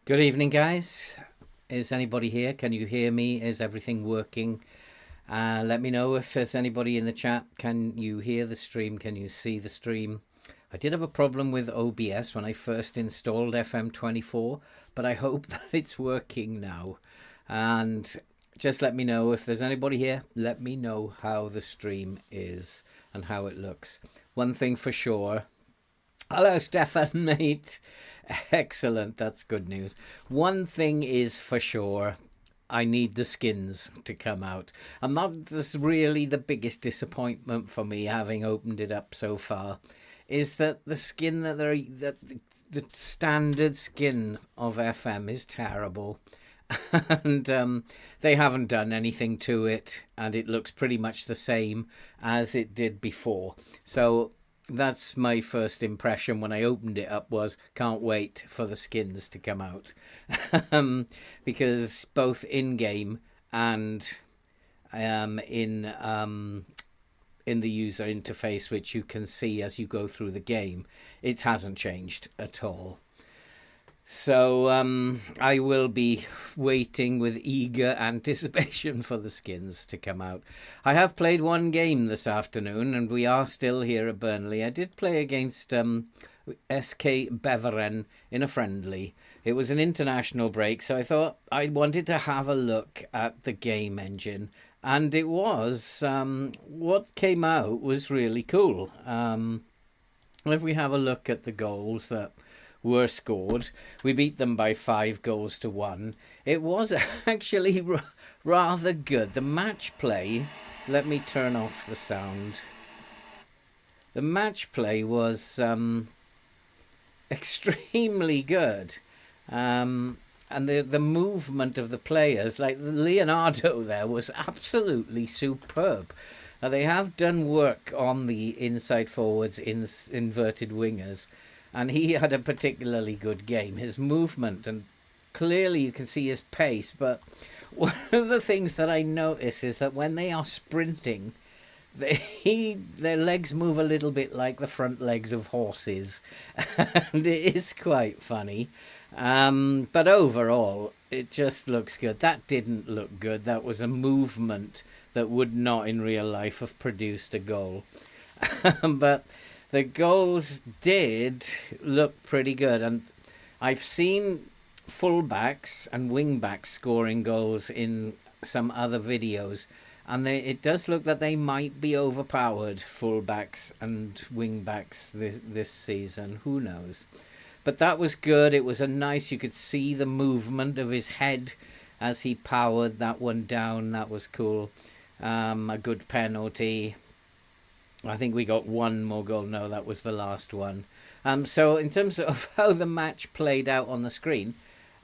Good evening, guys. Is anybody here? Can you hear me? Is everything working? Let me know if there's anybody in the chat. Can you hear the stream? Can you see the stream? I did have a problem with OBS when I first installed FM24, but I hope that it's working now. And just let me know if there's anybody here. Let me know how the stream is and how it looks. One thing for sure. Hello, Stefan, mate. Excellent. That's good news. One thing is for sure. I need the skins to come out. And that's really the biggest disappointment for me, having opened it up so far, is that the skin that the standard skin of FM is terrible. And they haven't done anything to it, and it looks pretty much the same as it did before. So that's my first impression when I opened it up, was can't wait for the skins to come out. Because both in-game and in the user interface, which you can see as you go through the game, it hasn't changed at all. So I will be waiting with eager anticipation for the skins to come out. I have played one game this afternoon, and we are still here at Burnley. I did play against SK Beveren in a friendly. It was an international break, so I thought I wanted to have a look at the game engine. And it was, what came out was really cool. If we have a look at the goals that were scored, we beat them by 5-1. It was actually rather good. The match play, let me turn off the sound. The match play was extremely good. And the movement of the players, like Leonardo there, was absolutely superb. Now, they have done work on the inside forwards, inverted wingers, and he had a particularly good game. His movement, and clearly you can see his pace, but one of the things that I notice is that when they are sprinting, their legs move a little bit like the front legs of horses, and it is quite funny. But overall, it just looks good. That didn't look good. That was a movement that would not in real life have produced a goal. But the goals did look pretty good, and I've seen fullbacks and wingbacks scoring goals in some other videos, and it does look that they might be overpowered, fullbacks and wingbacks this season. Who knows? But that was good. It was you could see the movement of his head as he powered that one down. That was cool. A good penalty. I think we got one more goal. No, that was the last one. So in terms of how the match played out on the screen,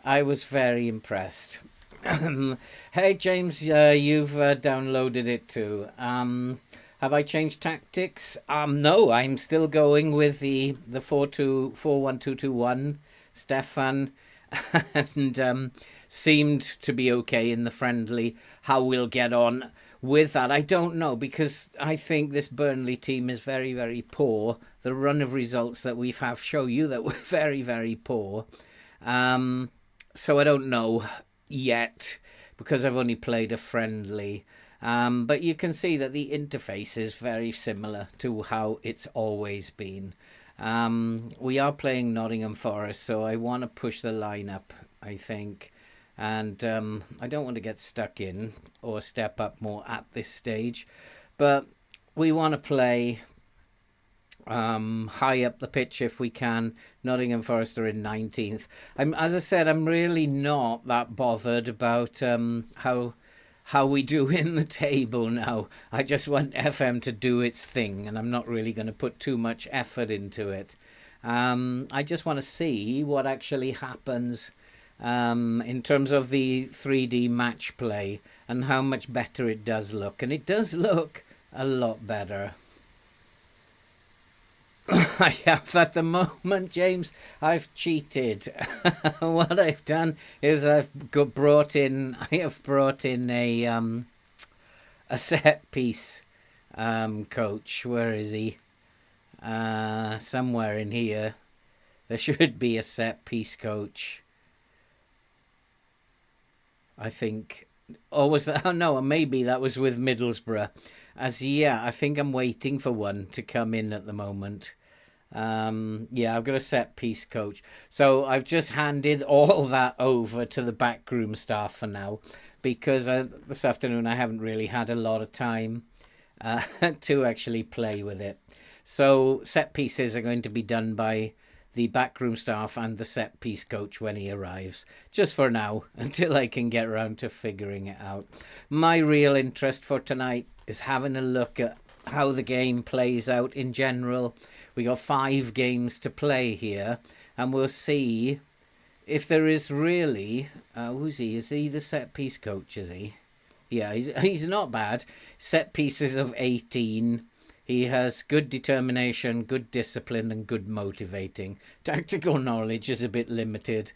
I was very impressed. Hey, James, you've downloaded it too. Have I changed tactics? No, I'm still going with the 4-1-2-2-1, Stefan, and seemed to be okay in the friendly. How we'll get on with that, I don't know, because I think this Burnley team is very, very poor. The run of results that we've have show you that we're very, very poor. So I don't know yet, because I've only played a friendly. But you can see that the interface is very similar to how it's always been. We are playing Nottingham Forest, so I want to push the line up, I think. And I don't want to get stuck in or step up more at this stage. But we want to play high up the pitch if we can. Nottingham Forest are in 19th. As I said, I'm really not that bothered about how we do in the table now. I just want FM to do its thing, and I'm not really going to put too much effort into it. I just want to see what actually happens in terms of the 3D match play and how much better it does look. And it does look a lot better. I have at the moment, James. I've cheated. What I've done is I have brought in a set piece coach. Where is he? Somewhere in here. There should be a set piece coach. I think. Or was that? Oh, no, maybe that was with Middlesbrough. I think I'm waiting for one to come in at the moment. Yeah, I've got a set piece coach. So I've just handed all that over to the backroom staff for now because this afternoon I haven't really had a lot of time to actually play with it. So set pieces are going to be done by the backroom staff and the set piece coach when he arrives, just for now, until I can get around to figuring it out. My real interest for tonight is having a look at how the game plays out in general. We got 5 games to play here, and we'll see if there is really... who's he? Is he the set piece coach, is he? Yeah, he's not bad. Set pieces of 18. He has good determination, good discipline, and good motivating. Tactical knowledge is a bit limited,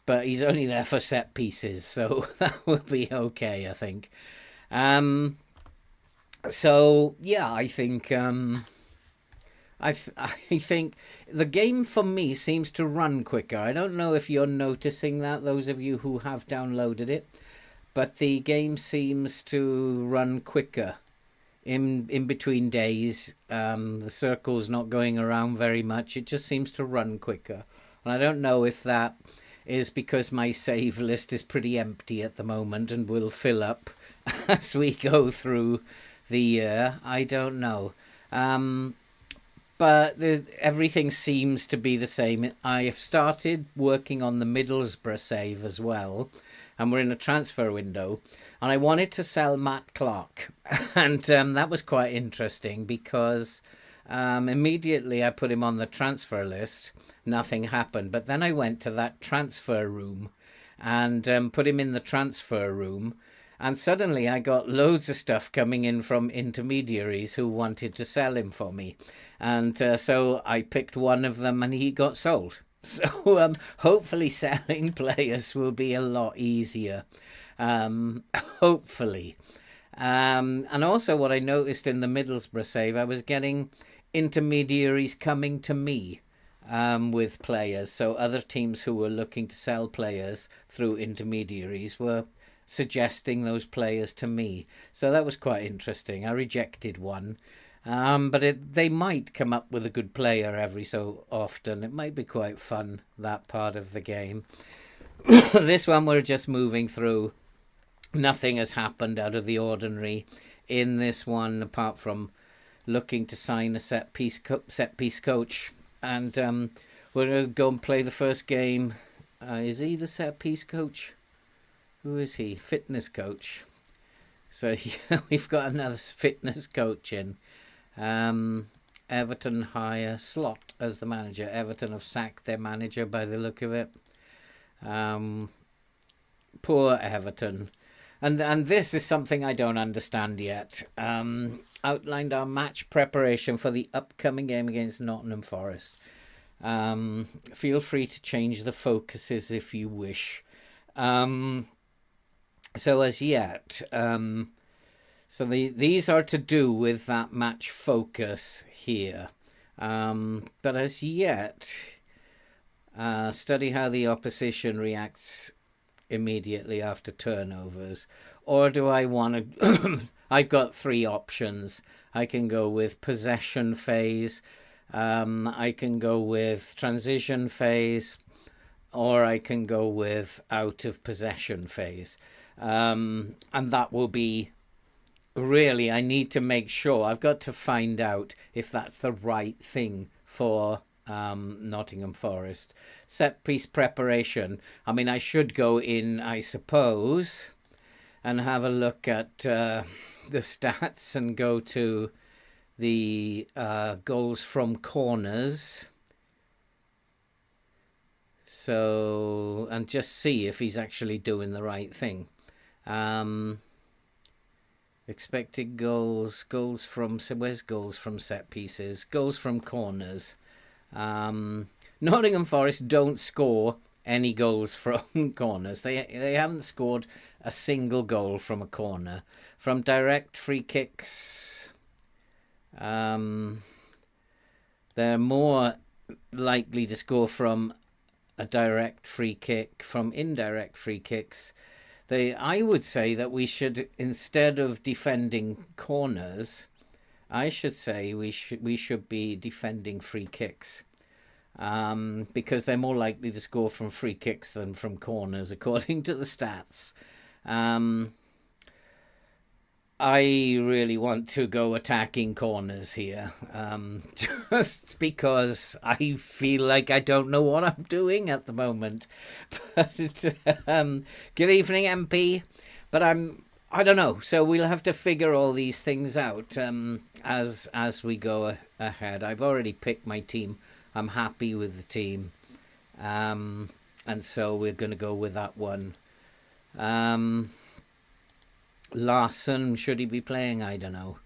but he's only there for set pieces, so that will be okay, I think. So yeah, I think I think the game for me seems to run quicker. I don't know if you're noticing that, those of you who have downloaded it, but the game seems to run quicker in between days. The circle's not going around very much. It just seems to run quicker. And I don't know if that is because my save list is pretty empty at the moment and will fill up as we go through the year. I don't know. But everything seems to be the same. I have started working on the Middlesbrough save as well, and we're in a transfer window. And I wanted to sell Matt Clark, and that was quite interesting because immediately I put him on the transfer list. Nothing happened. But then I went to that transfer room and put him in the transfer room. And suddenly I got loads of stuff coming in from intermediaries who wanted to sell him for me. And so I picked one of them and he got sold. So hopefully selling players will be a lot easier. Hopefully. And also what I noticed in the Middlesbrough save, I was getting intermediaries coming to me with players. So other teams who were looking to sell players through intermediaries were suggesting those players to me. So that was quite interesting. I rejected one. But they might come up with a good player every so often. It might be quite fun, that part of the game. This one we're just moving through. Nothing has happened out of the ordinary in this one, apart from looking to sign a set piece coach. And we're going to go and play the first game. Is he the set piece coach? Who is he? Fitness coach. So yeah, we've got another fitness coach in. Everton hire Slot as the manager. Everton have sacked their manager by the look of it. Poor Everton. And this is something I don't understand yet. Outlined our match preparation for the upcoming game against Nottingham Forest. Feel free to change the focuses if you wish. So as yet, these are to do with that match focus here. But as yet, study how the opposition reacts immediately after turnovers. Or do I want to... I've got 3 options. I can go with possession phase. I can go with transition phase. Or I can go with out of possession phase. And that will be... Really, I need to make sure. I've got to find out if that's the right thing for Nottingham Forest. Set piece preparation. I mean, I should go in, I suppose, and have a look at the stats and go to the goals from corners. So, and just see if he's actually doing the right thing. Expected goals from... Where's goals from set pieces? Goals from corners. Nottingham Forest don't score any goals from corners. They haven't scored a single goal from a corner. From direct free kicks, they're more likely to score from a direct free kick. From indirect free kicks, I would say that we should, instead of defending corners, I should say we should be defending free kicks, because they're more likely to score from free kicks than from corners, according to the stats. I really want to go attacking corners here, just because I feel like I don't know what I'm doing at the moment. But good evening, MP. But I don't know. So we'll have to figure all these things out as we go ahead. I've already picked my team. I'm happy with the team, and so we're going to go with that one. Larson, should he be playing? I don't know.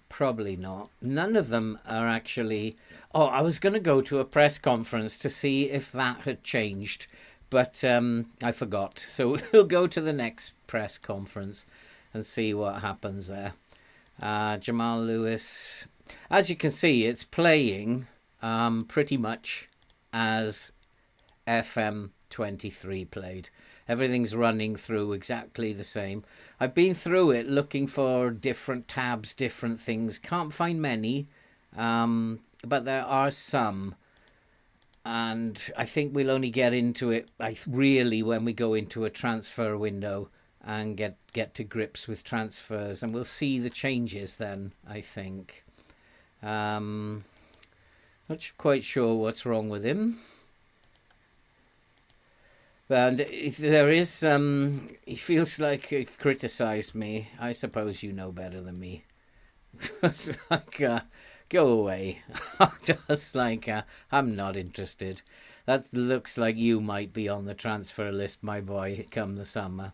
Probably not. None of them are actually... Oh, I was going to go to a press conference to see if that had changed, but I forgot. So we'll go to the next press conference and see what happens there. Jamal Lewis. As you can see, it's playing pretty much as FM23 played. Everything's running through exactly the same. I've been through it looking for different tabs, different things. Can't find many, but there are some. And I think we'll only get into it really when we go into a transfer window and get to grips with transfers. And we'll see the changes then, I think. Not quite sure what's wrong with him. And there is, he feels like he criticised me. I suppose you know better than me. Like, go away. Just like, I'm not interested. That looks like you might be on the transfer list, my boy, come the summer.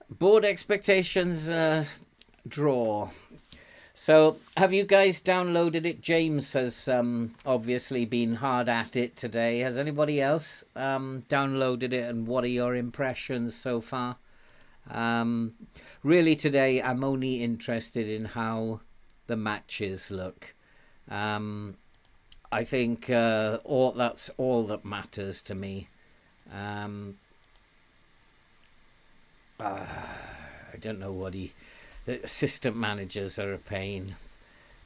Board expectations, draw. So, have you guys downloaded it? James has obviously been hard at it today. Has anybody else downloaded it, and what are your impressions so far? Really today, I'm only interested in how the matches look. I think that's all that matters to me. I don't know what the assistant managers are a pain,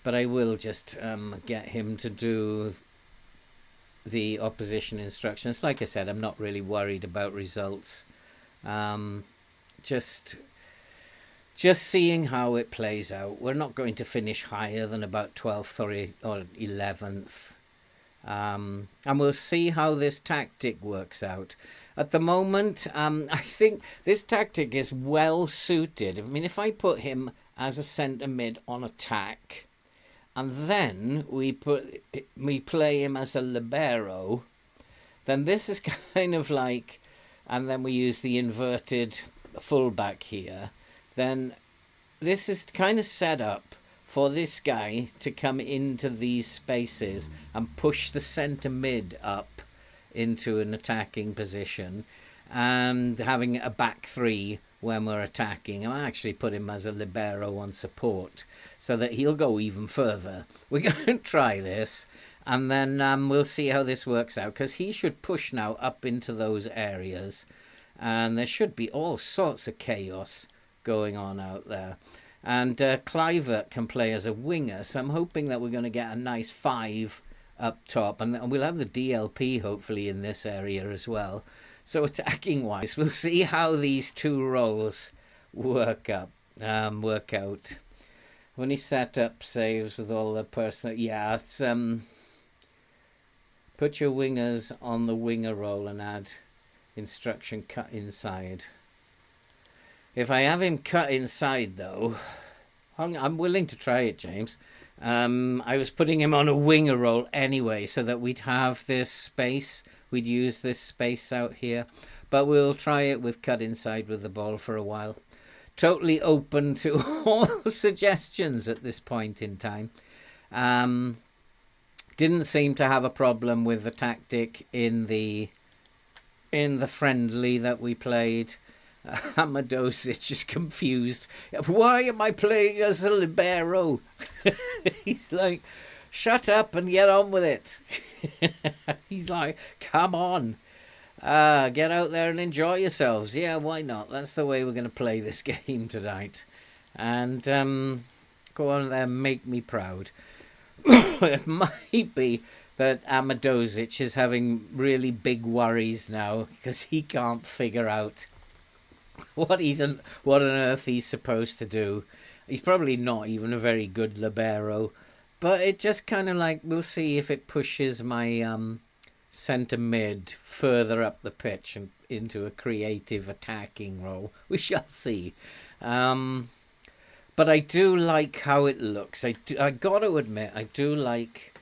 but I will just get him to do the opposition instructions. Like I said, I'm not really worried about results. Just seeing how it plays out. We're not going to finish higher than about 12th or 11th. And we'll see how this tactic works out. At the moment, I think this tactic is well suited. I mean, if I put him as a centre mid on attack, and then we play him as a libero, then this is kind of like, and then we use the inverted fullback here, then this is kind of set up for this guy to come into these spaces and push the centre mid up into an attacking position, and having a back three when we're attacking. I actually put him as a libero on support so that he'll go even further. We're going to try this, and then we'll see how this works out, because he should push now up into those areas, and there should be all sorts of chaos going on out there. And Kluivert can play as a winger, so I'm hoping that we're going to get a nice 5 up top, and we'll have the DLP hopefully in this area as well. So attacking wise, we'll see how these two roles work out. When he set up saves with all the personal, yeah, it's put your wingers on the winger role and add instruction cut inside. If I have him cut inside though, I'm willing to try it, James. I was putting him on a winger role anyway, so that we'd have this space. We'd use this space out here. But we'll try it with cut inside with the ball for a while. Totally open to all suggestions at this point in time. Didn't seem to have a problem with the tactic in the friendly that we played. Amadosic is confused. Why am I playing as a libero? He's like, shut up and get on with it. He's like, come on. Get out there and enjoy yourselves. Yeah, why not? That's the way we're going to play this game tonight. And go on there, make me proud. It might be that Amadozic is having really big worries now because he can't figure out what on earth he's supposed to do. He's probably not even a very good libero, but it just kind of like, we'll see if it pushes my centre mid further up the pitch and into a creative attacking role. We shall see. But I do like how it looks. I got to admit, I do like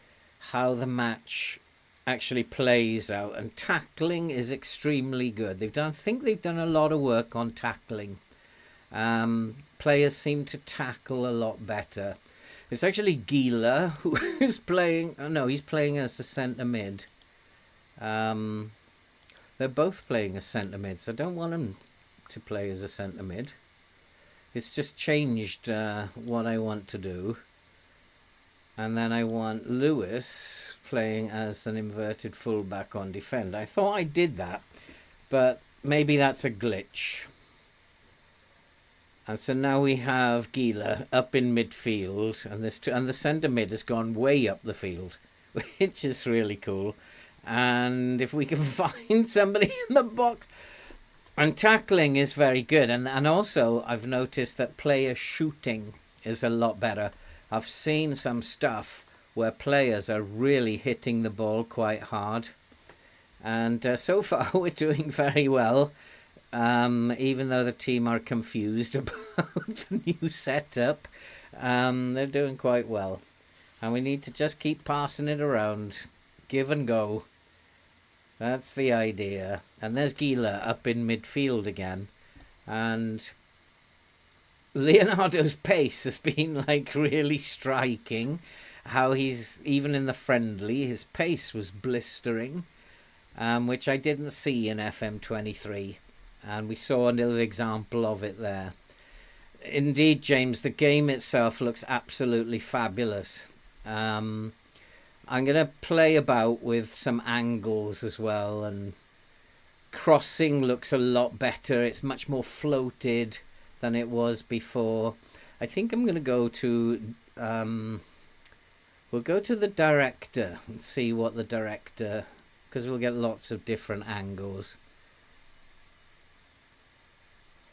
how the match actually plays out, and tackling is extremely good. I think they've done a lot of work on tackling. Players seem to tackle a lot better. It's actually Gila who is playing. Oh no, he's playing as the centre mid. They're both playing as centre mid, so I don't want him to play as a centre mid. It's just changed what I want to do. And then I want Lewis playing as an inverted fullback on defend. I thought I did that, but maybe that's a glitch. And so now we have Gila up in midfield, and the centre mid has gone way up the field, which is really cool. And if we can find somebody in the box, and tackling is very good, and also I've noticed that player shooting is a lot better. I've seen some stuff where players are really hitting the ball quite hard, and so far we're doing very well. Even though the team are confused about the new setup, they're doing quite well. And we need to just keep passing it around. Give and go. That's the idea. And there's Gila up in midfield again. And Leonardo's pace has been like really striking. How he's, even in the friendly, his pace was blistering, which I didn't see in FM23. And we saw a little example of it there. Indeed, James, the game itself looks absolutely fabulous. I'm going to play about with some angles as well. And crossing looks a lot better. It's much more floated than it was before. I think I'm going to go to... we'll go to the director and see what the director... because we'll get lots of different angles.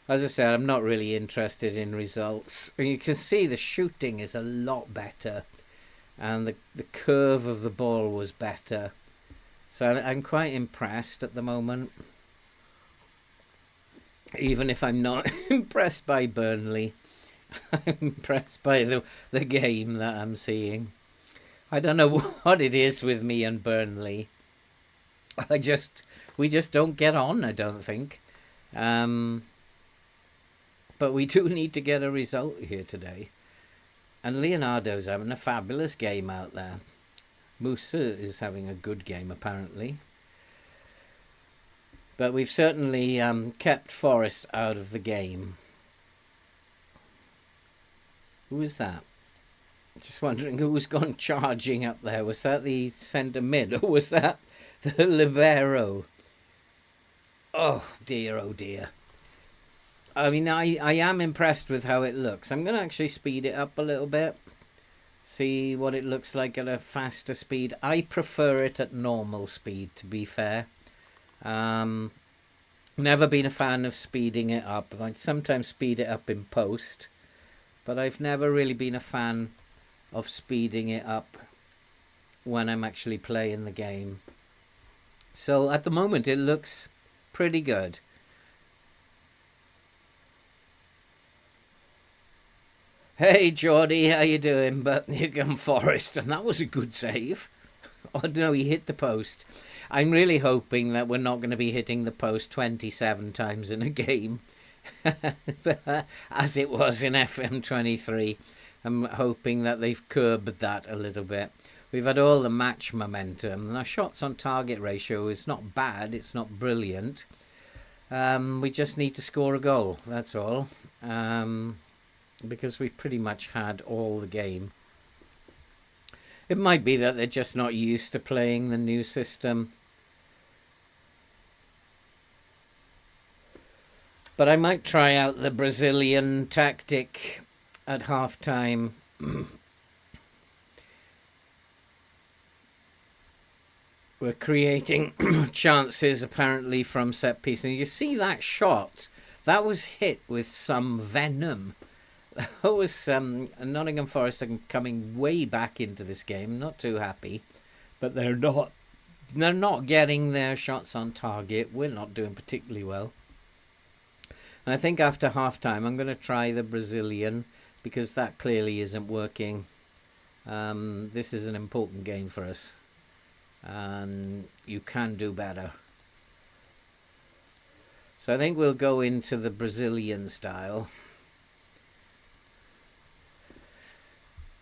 As I said, I'm not really interested in results. You can see the shooting is a lot better. And the curve of the ball was better. So I'm quite impressed at the moment. Even if I'm not impressed by Burnley. I'm impressed by the game that I'm seeing. I don't know what it is with me and Burnley. We just don't get on, I don't think. But we do need to get a result here today. And Leonardo's having a fabulous game out there. Musa is having a good game, apparently. But we've certainly kept Forest out of the game. Who is that? Just wondering who's gone charging up there. Was that the centre mid, or was that the libero? Oh dear, oh dear. I mean, I am impressed with how it looks. I'm going to actually speed it up a little bit. See what it looks like at a faster speed. I prefer it at normal speed, to be fair. Never been a fan of speeding it up. I'd sometimes speed it up in post. But I've never really been a fan of speeding it up when I'm actually playing the game. So at the moment it looks pretty good. Hey Geordie, how you doing? But here come Forrest, and that was a good save. Oh no, he hit the post. I'm really hoping that we're not going to be hitting the post 27 times in a game, as it was in FM23. I'm hoping that they've curbed that a little bit. We've had all the match momentum. Our shots on target ratio is not bad. It's not brilliant. We just need to score a goal. That's all. Because we've pretty much had all the game. It might be that they're just not used to playing the new system. But I might try out the Brazilian tactic at half-time. We're creating chances apparently from set piece. And you see that shot? That was hit with some venom. That was Nottingham Forest are coming way back into this game. Not too happy. But they're not getting their shots on target. We're not doing particularly well. And I think after half-time I'm going to try the Brazilian, because that clearly isn't working. This is an important game for us. And you can do better. So I think we'll go into the Brazilian style.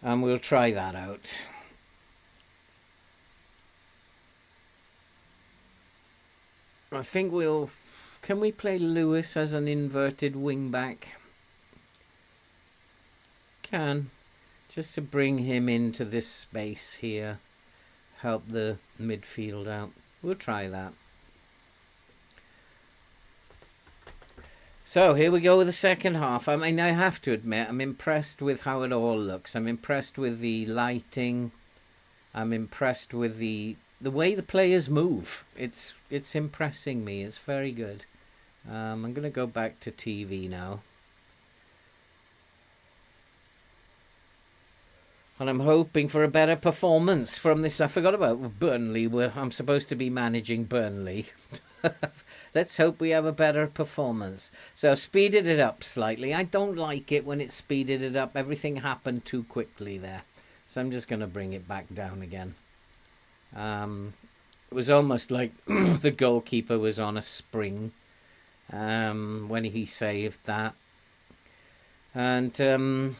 And we'll try that out. I think we'll... Can we play Lewis as an inverted wing back? Can. Just to bring him into this space here. Help the midfield out. We'll try that. So here we go with the second half. I mean, I have to admit, I'm impressed with how it all looks. I'm impressed with the lighting. I'm impressed with the way the players move. It's impressing me. It's very good. I'm going to go back to TV now. And I'm hoping for a better performance from this. I forgot about Burnley. I'm supposed to be managing Burnley. Let's hope we have a better performance. So I've speeded it up slightly. I don't like it when it's speeded it up. Everything happened too quickly there. So I'm just going to bring it back down again. It was almost like the goalkeeper was on a spring when he saved that. And...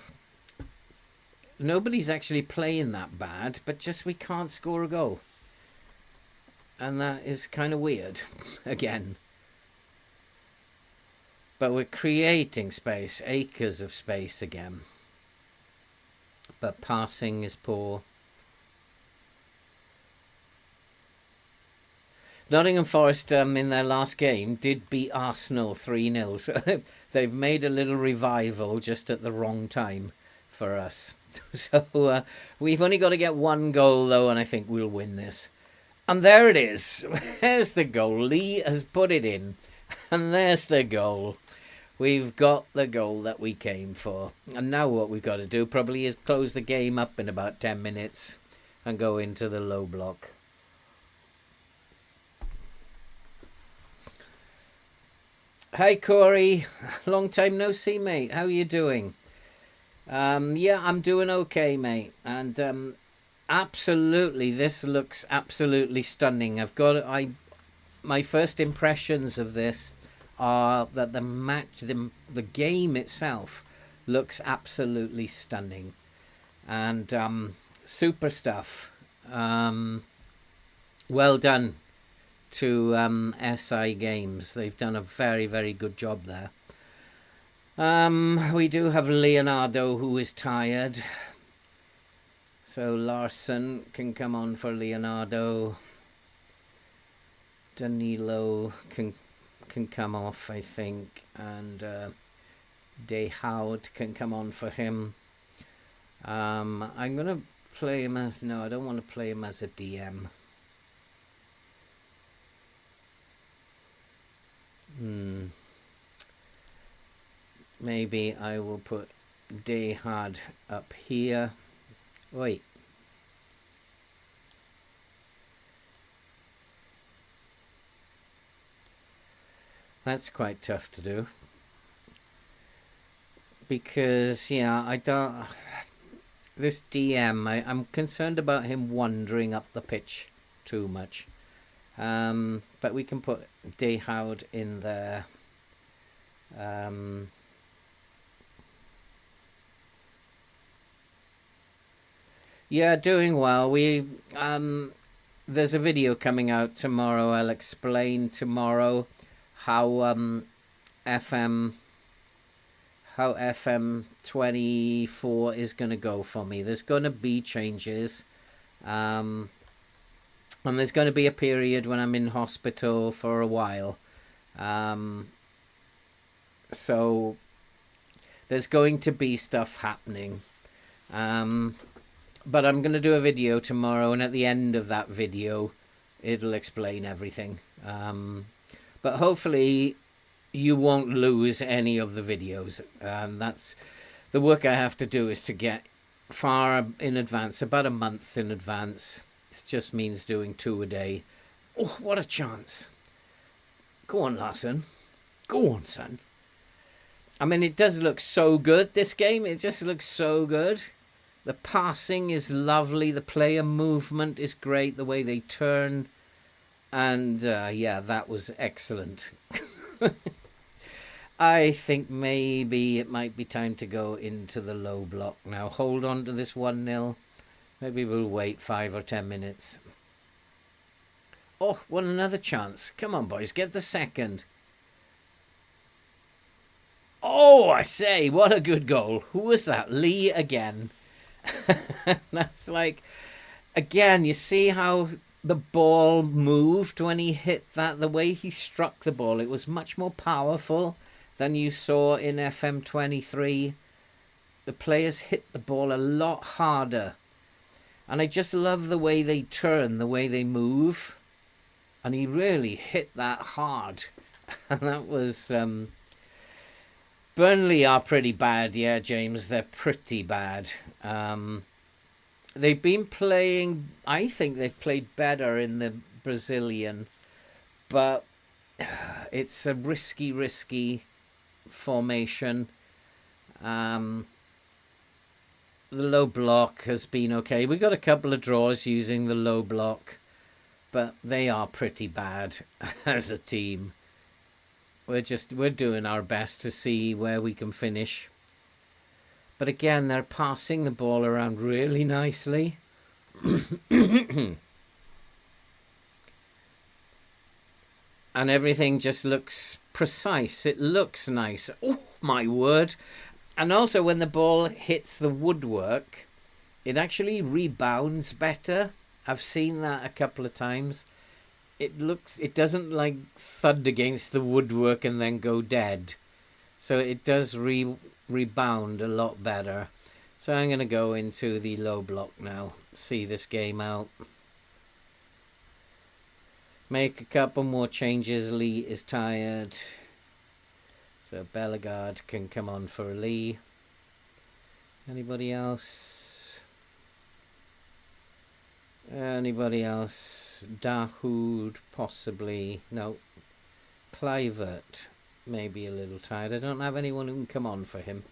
nobody's actually playing that bad, but just we can't score a goal. And that is kind of weird, again. But we're creating space, acres of space again. But passing is poor. Nottingham Forest, in their last game, did beat Arsenal 3-0. So they've made a little revival just at the wrong time for us. So we've only got to get one goal, though, and I think we'll win this. And there it is. There's the goal. Lee has put it in. And there's the goal. We've got the goal that we came for. And now what we've got to do probably is close the game up in about 10 minutes and go into the low block. Hi, Corey. Long time no see, mate. How are you doing? Yeah, I'm doing okay, mate. And absolutely, this looks absolutely stunning. My first impressions of this are that the game itself looks absolutely stunning, and super stuff. Well done to SI Games. They've done a very, very good job there. We do have Leonardo, who is tired. So Larson can come on for Leonardo. Danilo can come off, I think. And De Hout can come on for him. I'm going to play him as... No, I don't want to play him as a DM. Maybe I will put Dehad up here. Wait. That's quite tough to do. Because, yeah, I don't... This DM, I'm concerned about him wandering up the pitch too much. But we can put Dehad in there. Yeah, doing well. There's a video coming out tomorrow. I'll explain tomorrow how FM 24 is going to go for me. There's going to be changes. And there's going to be a period when I'm in hospital for a while. So there's going to be stuff happening. But I'm going to do a video tomorrow, and at the end of that video, it'll explain everything. But hopefully you won't lose any of the videos. That's the work I have to do, is to get far in advance, about a month in advance. It just means doing 2 a day. Oh, what a chance. Go on, Larson. Go on, son. I mean, it does look so good, this game. It just looks so good. The passing is lovely. The player movement is great. The way they turn. And, yeah, that was excellent. I think maybe it might be time to go into the low block now. Hold on to this 1-0. Maybe we'll wait 5 or 10 minutes. Oh, what another chance. Come on, boys. Get the second. Oh, I say, what a good goal. Who was that? Lee again. That's like, again, you see how the ball moved when he hit that? The way he struck the ball, it was much more powerful than you saw in FM23. The players hit the ball a lot harder. And I just love the way they turn, the way they move. And he really hit that hard. And that was... Burnley are pretty bad, yeah, James. They're pretty bad. They've been playing... I think they've played better in the Brazilian. But it's a risky formation. The low block has been okay. We got a couple of draws using the low block. But they are pretty bad as a team. We're doing our best to see where we can finish. But again, they're passing the ball around really nicely. And everything just looks precise. It looks nice. Oh, my word. And also when the ball hits the woodwork, it actually rebounds better. I've seen that a couple of times. It doesn't like thud against the woodwork and then go dead. So it does rebound a lot better. So I'm going to go into the low block now. See this game out. Make a couple more changes. Lee is tired. So Bellegarde can come on for Lee. Anybody else? Anybody else? Dahoud, possibly. No. Kluivert, maybe a little tired. I don't have anyone who can come on for him.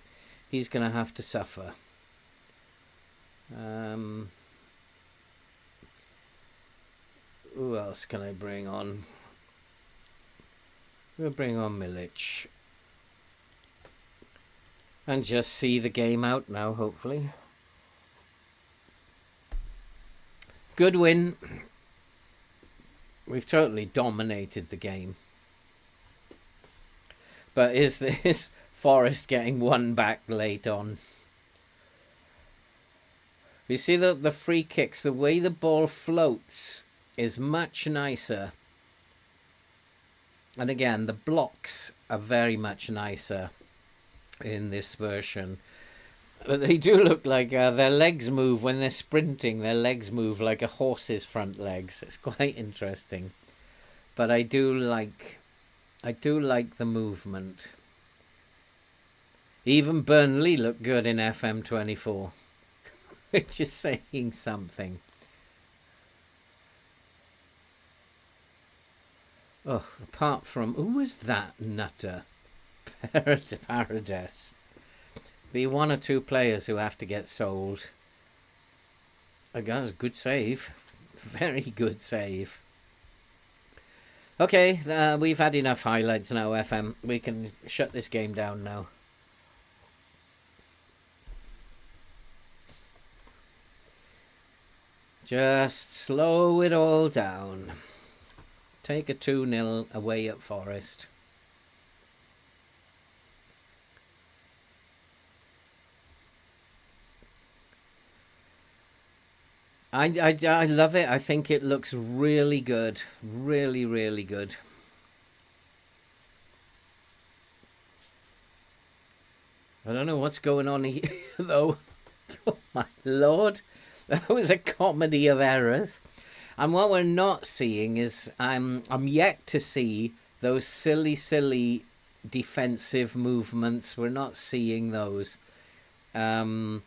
He's going to have to suffer. Who else can I bring on? We'll bring on Milic. And just see the game out now, hopefully. Good win. We've totally dominated the game. But is this Forest getting one back late on? You see the free kicks, the way the ball floats is much nicer. And again, the blocks are very much nicer in this version. But they do look like their legs move when they're sprinting. Their legs move like a horse's front legs. It's quite interesting. But I do like the movement. Even Burnley look good in FM24, which is saying something. Oh, apart from... Who was that nutter? Paradise. Be 1 or 2 players who have to get sold. Again, good save. Very good save. Okay, we've had enough highlights now, FM. We can shut this game down now. Just slow it all down. Take a 2-0 away at Forest. I love it. I think it looks really good. Really, really good. I don't know what's going on here, though. Oh, my lord. That was a comedy of errors. And what we're not seeing is I'm yet to see those silly defensive movements. We're not seeing those. Well,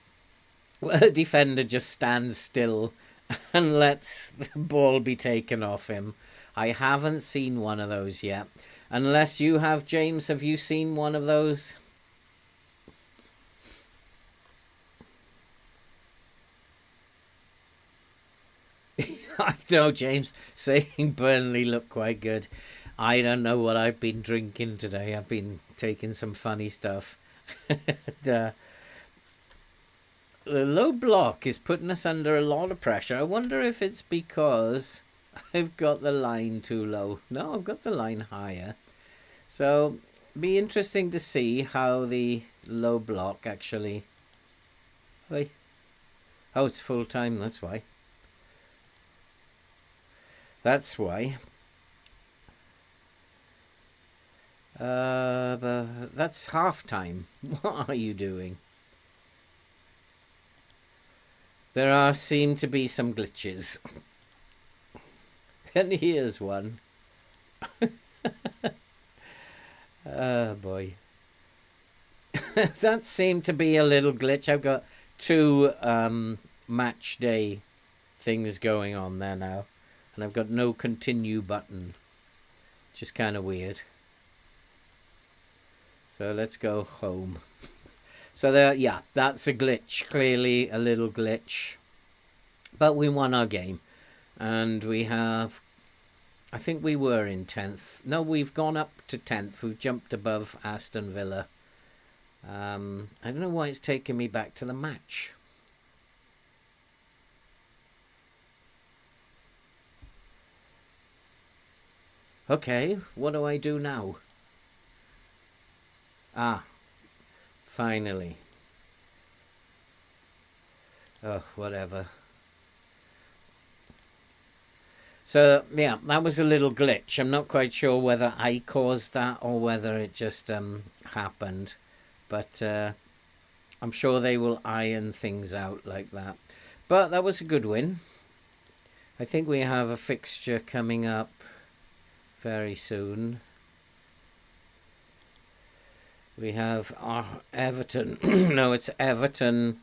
the defender just stands still and lets the ball be taken off him. I haven't seen one of those yet. Unless you have, James, have you seen one of those? I know, James, saying Burnley look quite good. I don't know what I've been drinking today. I've been taking some funny stuff. And, the low block is putting us under a lot of pressure. I wonder if it's because I've got the line too low. No, I've got the line higher. So, be interesting to see how the low block actually... Wait. Oh, it's full time, that's why. That's why. But that's half time. What are you doing? There seem to be some glitches. And here's one. Oh boy. That seemed to be a little glitch. I've got two match day things going on there now. And I've got no continue button. Which is kind of weird. So let's go home. So there, yeah, that's a glitch. Clearly a little glitch. But we won our game. And we have... I think we were in 10th. No, we've gone up to 10th. We've jumped above Aston Villa. I don't know why it's taking me back to the match. Okay, what do I do now? Ah, finally. Oh, whatever. So, yeah, that was a little glitch. I'm not quite sure whether I caused that or whether it just happened. But I'm sure they will iron things out like that. But that was a good win. I think we have a fixture coming up very soon. We have our Everton. No, it's Everton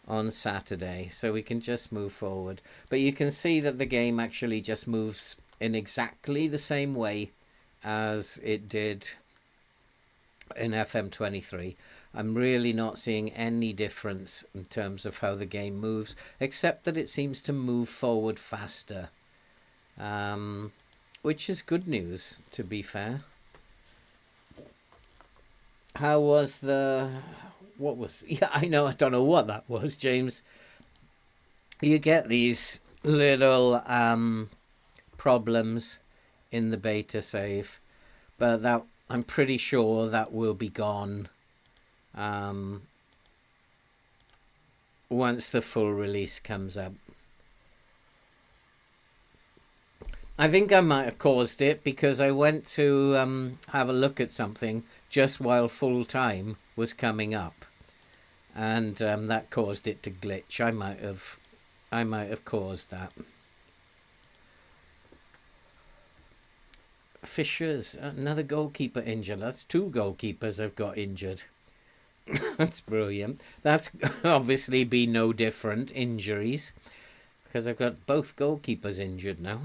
on Saturday, so we can just move forward. But you can see that the game actually just moves in exactly the same way as it did in FM23. I'm really not seeing any difference in terms of how the game moves, except that it seems to move forward faster, which is good news, to be fair. How was the... What was... Yeah, I know, I don't know what that was, James. You get these little problems in the beta save, but that I'm pretty sure that will be gone once the full release comes up. I think I might have caused it because I went to have a look at something just while full time was coming up, and that caused it to glitch. I might have caused that. Fisher's another goalkeeper injured. That's two goalkeepers I've got injured. That's brilliant. That's obviously be no different injuries because I've got both goalkeepers injured now.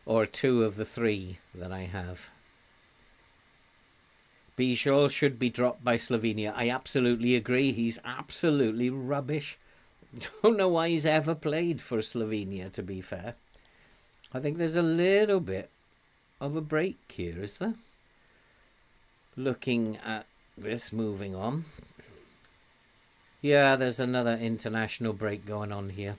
Or two of the three that I have. Bijol should be dropped by Slovenia. I absolutely agree. He's absolutely rubbish. Don't know why he's ever played for Slovenia, to be fair. I think there's a little bit of a break here, is there? Looking at this, moving on. Yeah, there's another international break going on here.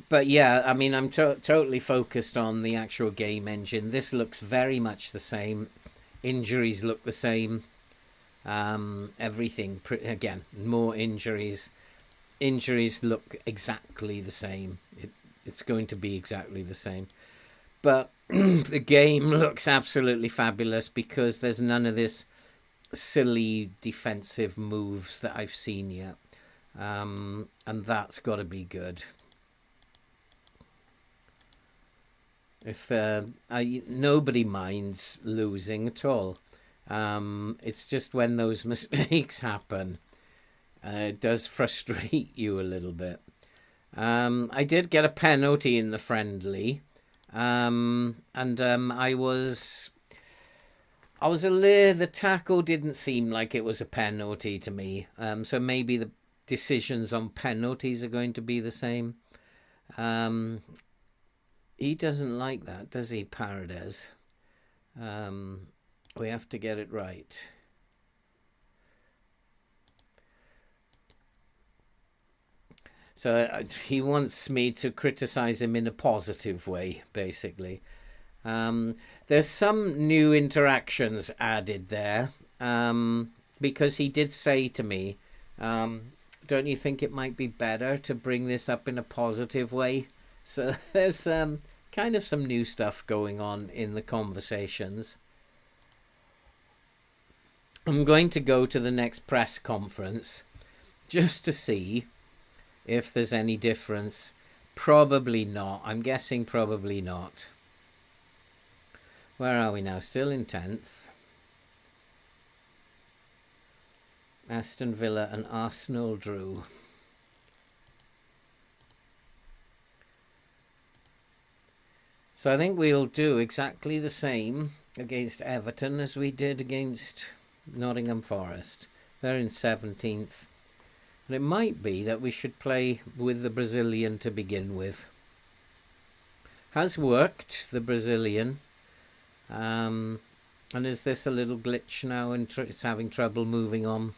But yeah, I mean, I'm totally focused on the actual game engine. This looks very much the same. Injuries look the same. Everything, again, more injuries. Injuries look exactly the same. It's going to be exactly the same. But the game looks absolutely fabulous because there's none of this silly defensive moves that I've seen yet. And that's got to be good. If nobody minds losing at all. It's just when those mistakes happen, it does frustrate you a little bit. I did get a penalty in the friendly, and I was the tackle didn't seem like it was a penalty to me. So maybe the decisions on penalties are going to be the same. He doesn't like that, does he, Paredes? We have to get it right. So he wants me to criticize him in a positive way, basically. There's some new interactions added there, because he did say to me, don't you think it might be better to bring this up in a positive way? So there's kind of some new stuff going on in the conversations. I'm going to go to the next press conference just to see if there's any difference. Probably not. I'm guessing probably not. Where are we now? Still in 10th. Aston Villa and Arsenal drew. So I think we'll do exactly the same against Everton as we did against Nottingham Forest. They're in 17th. And it might be that we should play with the Brazilian to begin with. Has worked, the Brazilian. And is this a little glitch now and it's having trouble moving on?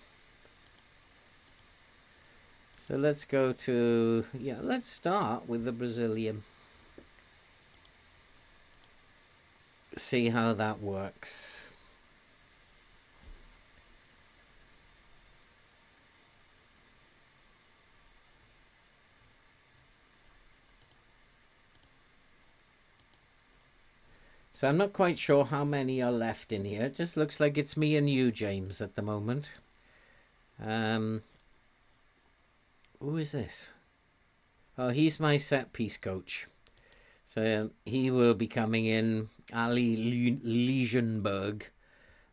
So let's go to... yeah, let's start with the Brazilian. See how that works. So I'm not quite sure how many are left in here. It just looks like it's me and you, James, at the moment. Who is this? Oh, he's my set piece coach. So he will be coming in. Ali Liesenberg.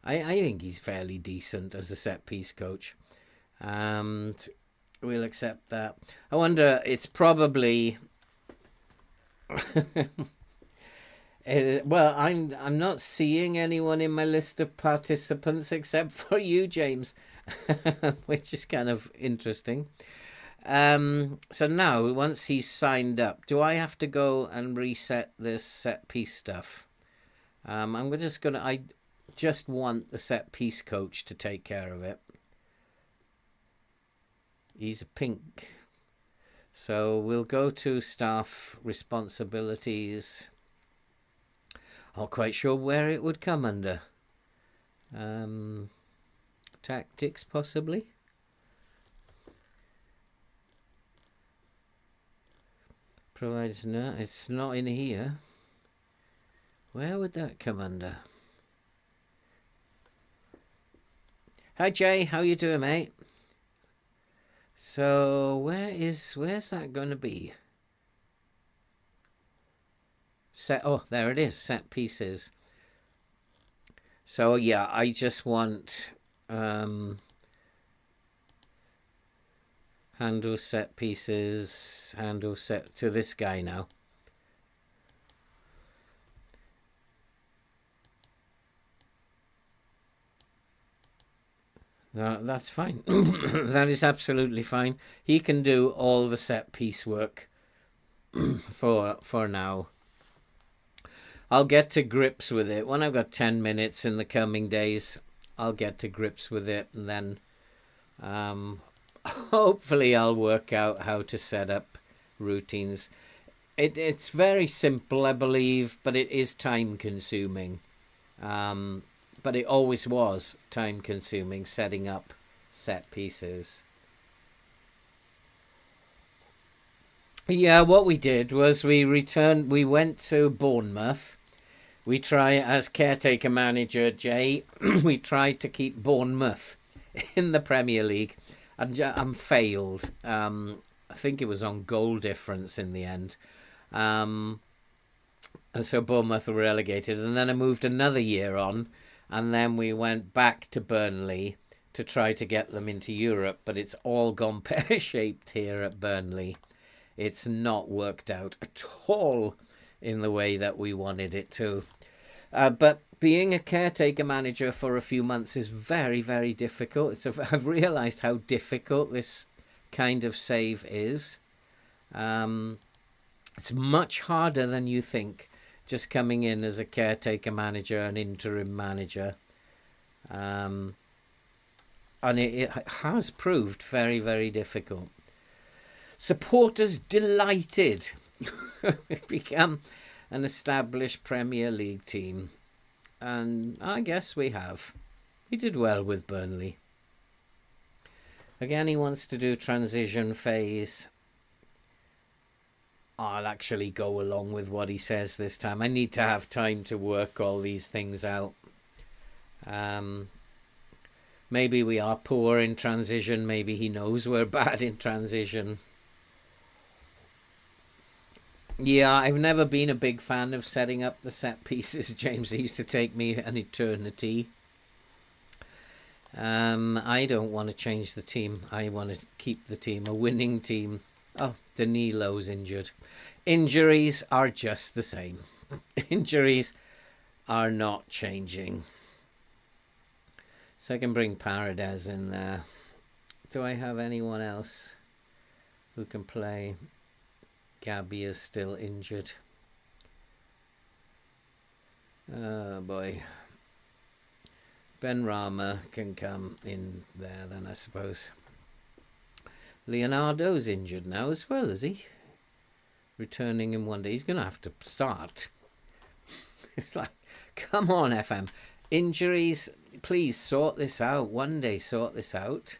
I think he's fairly decent as a set piece coach. And we'll accept that. I wonder, it's probably... well, I'm not seeing anyone in my list of participants except for you, James, which is kind of interesting. So now, once he's signed up, do I have to go and reset this set piece stuff? I just want the set piece coach to take care of it. He's a pink. So we'll go to staff responsibilities. Not quite sure where it would come under. Tactics, possibly. Provides no, it's not in here. Where would that come under? Hi Jay, how you doing, mate? So where's that going to be? Oh, there it is, set pieces. So yeah, I just want handle set pieces, handle set to this guy now. That's fine. That is absolutely fine. He can do all the set piece work for now. I'll get to grips with it. When I've got 10 minutes in the coming days, I'll get to grips with it, and then hopefully I'll work out how to set up routines. It's very simple, I believe, but it is time consuming. But it always was time consuming setting up set pieces. Yeah, what we did was we went to Bournemouth. We try, as caretaker manager, Jay, we tried to keep Bournemouth in the Premier League and failed. I think it was on goal difference in the end. Um, and so Bournemouth were relegated. And then I moved another year on, and then we went back to Burnley to try to get them into Europe. But it's all gone pear-shaped here at Burnley. It's not worked out at all in the way that we wanted it to. But being a caretaker manager for a few months is very, very difficult. I've realised how difficult this kind of save is. It's much harder than you think, just coming in as a caretaker manager, an interim manager. And it has proved very, very difficult. Supporters delighted. We've become an established Premier League team. And I guess we have. We did well with Burnley. Again, he wants to do transition phase. I'll actually go along with what he says this time. I need to have time to work all these things out. Maybe we are poor in transition. Maybe he knows we're bad in transition. Yeah, I've never been a big fan of setting up the set pieces, James. It used to take me an eternity. I don't want to change the team. I want to keep the team a winning team. Oh, Danilo's injured. Injuries are just the same. Injuries are not changing. So I can bring Paredes in there. Do I have anyone else who can play? Gabby is still injured. Oh boy. Ben Rama can come in there then, I suppose. Leonardo's injured now as well, is he? Returning in one day. He's going to have to start. It's like, come on, FM. Injuries, please sort this out. One day, sort this out.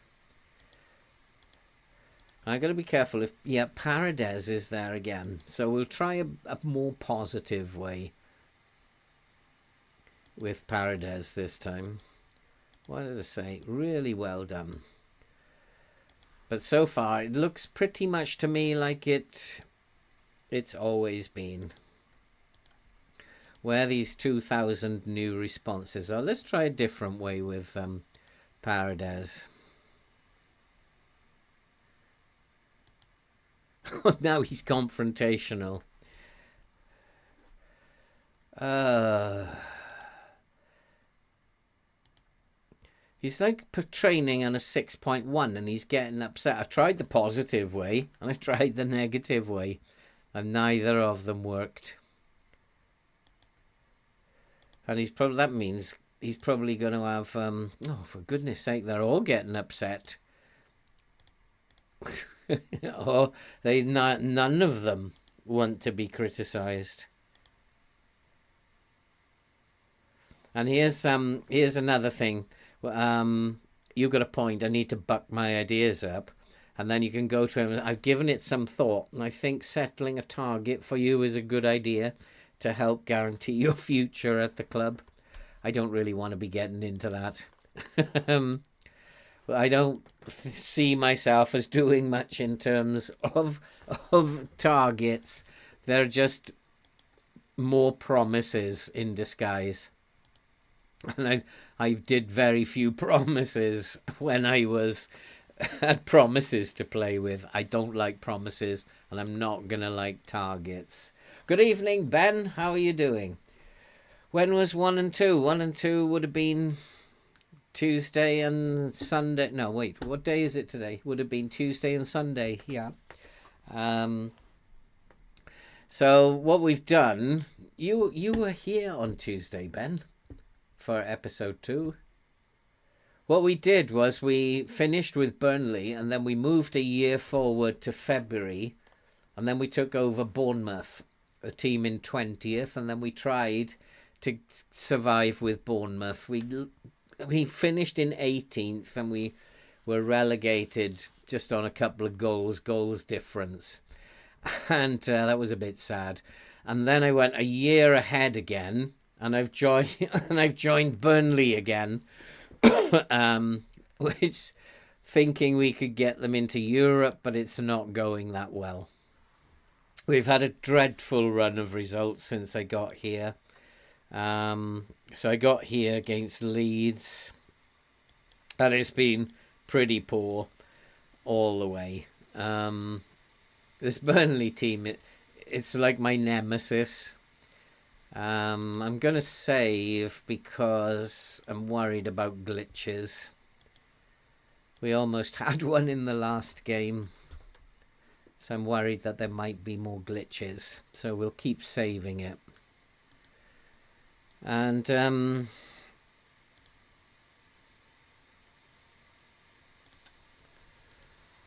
I got to be careful. Paredes is there again. So we'll try a more positive way with Paredes this time. What did I say? Really well done. But so far, it looks pretty much to me like it's always been. Where these 2,000 new responses are. Let's try a different way with Paredes. Now he's confrontational. He's like training on a 6.1 and he's getting upset. I tried the positive way and I tried the negative way and neither of them worked. And that means he's probably going to have, oh, for goodness sake, they're all getting upset. Or none of them want to be criticised. And here's another thing. You've got a point. I need to buck my ideas up. And then you can go to him. I've given it some thought. And I think settling a target for you is a good idea to help guarantee your future at the club. I don't really want to be getting into that. I don't see myself as doing much in terms of targets. They're just more promises in disguise. And I did very few promises when I had promises to play with. I don't like promises, and I'm not going to like targets. Good evening, Ben. How are you doing? When was 1 and 2? 1 and 2 would have been Tuesday and Sunday. No, wait. What day is it today? Would have been Tuesday and Sunday. Yeah. So what we've done, you were here on Tuesday, Ben, for episode 2. What we did was we finished with Burnley and then we moved a year forward to February and then we took over Bournemouth, a team in 20th, and then we tried to survive with Bournemouth. We finished in 18th and we were relegated just on a couple of goals difference. and that was a bit sad. And then I went a year ahead again, and I've joined and I've joined Burnley again, which thinking we could get them into Europe, but it's not going that well. We've had a dreadful run of results since I got here. So I got here against Leeds, and it's been pretty poor all the way. This Burnley team, it's like my nemesis. I'm going to save because I'm worried about glitches. We almost had one in the last game, so I'm worried that there might be more glitches. So we'll keep saving it. And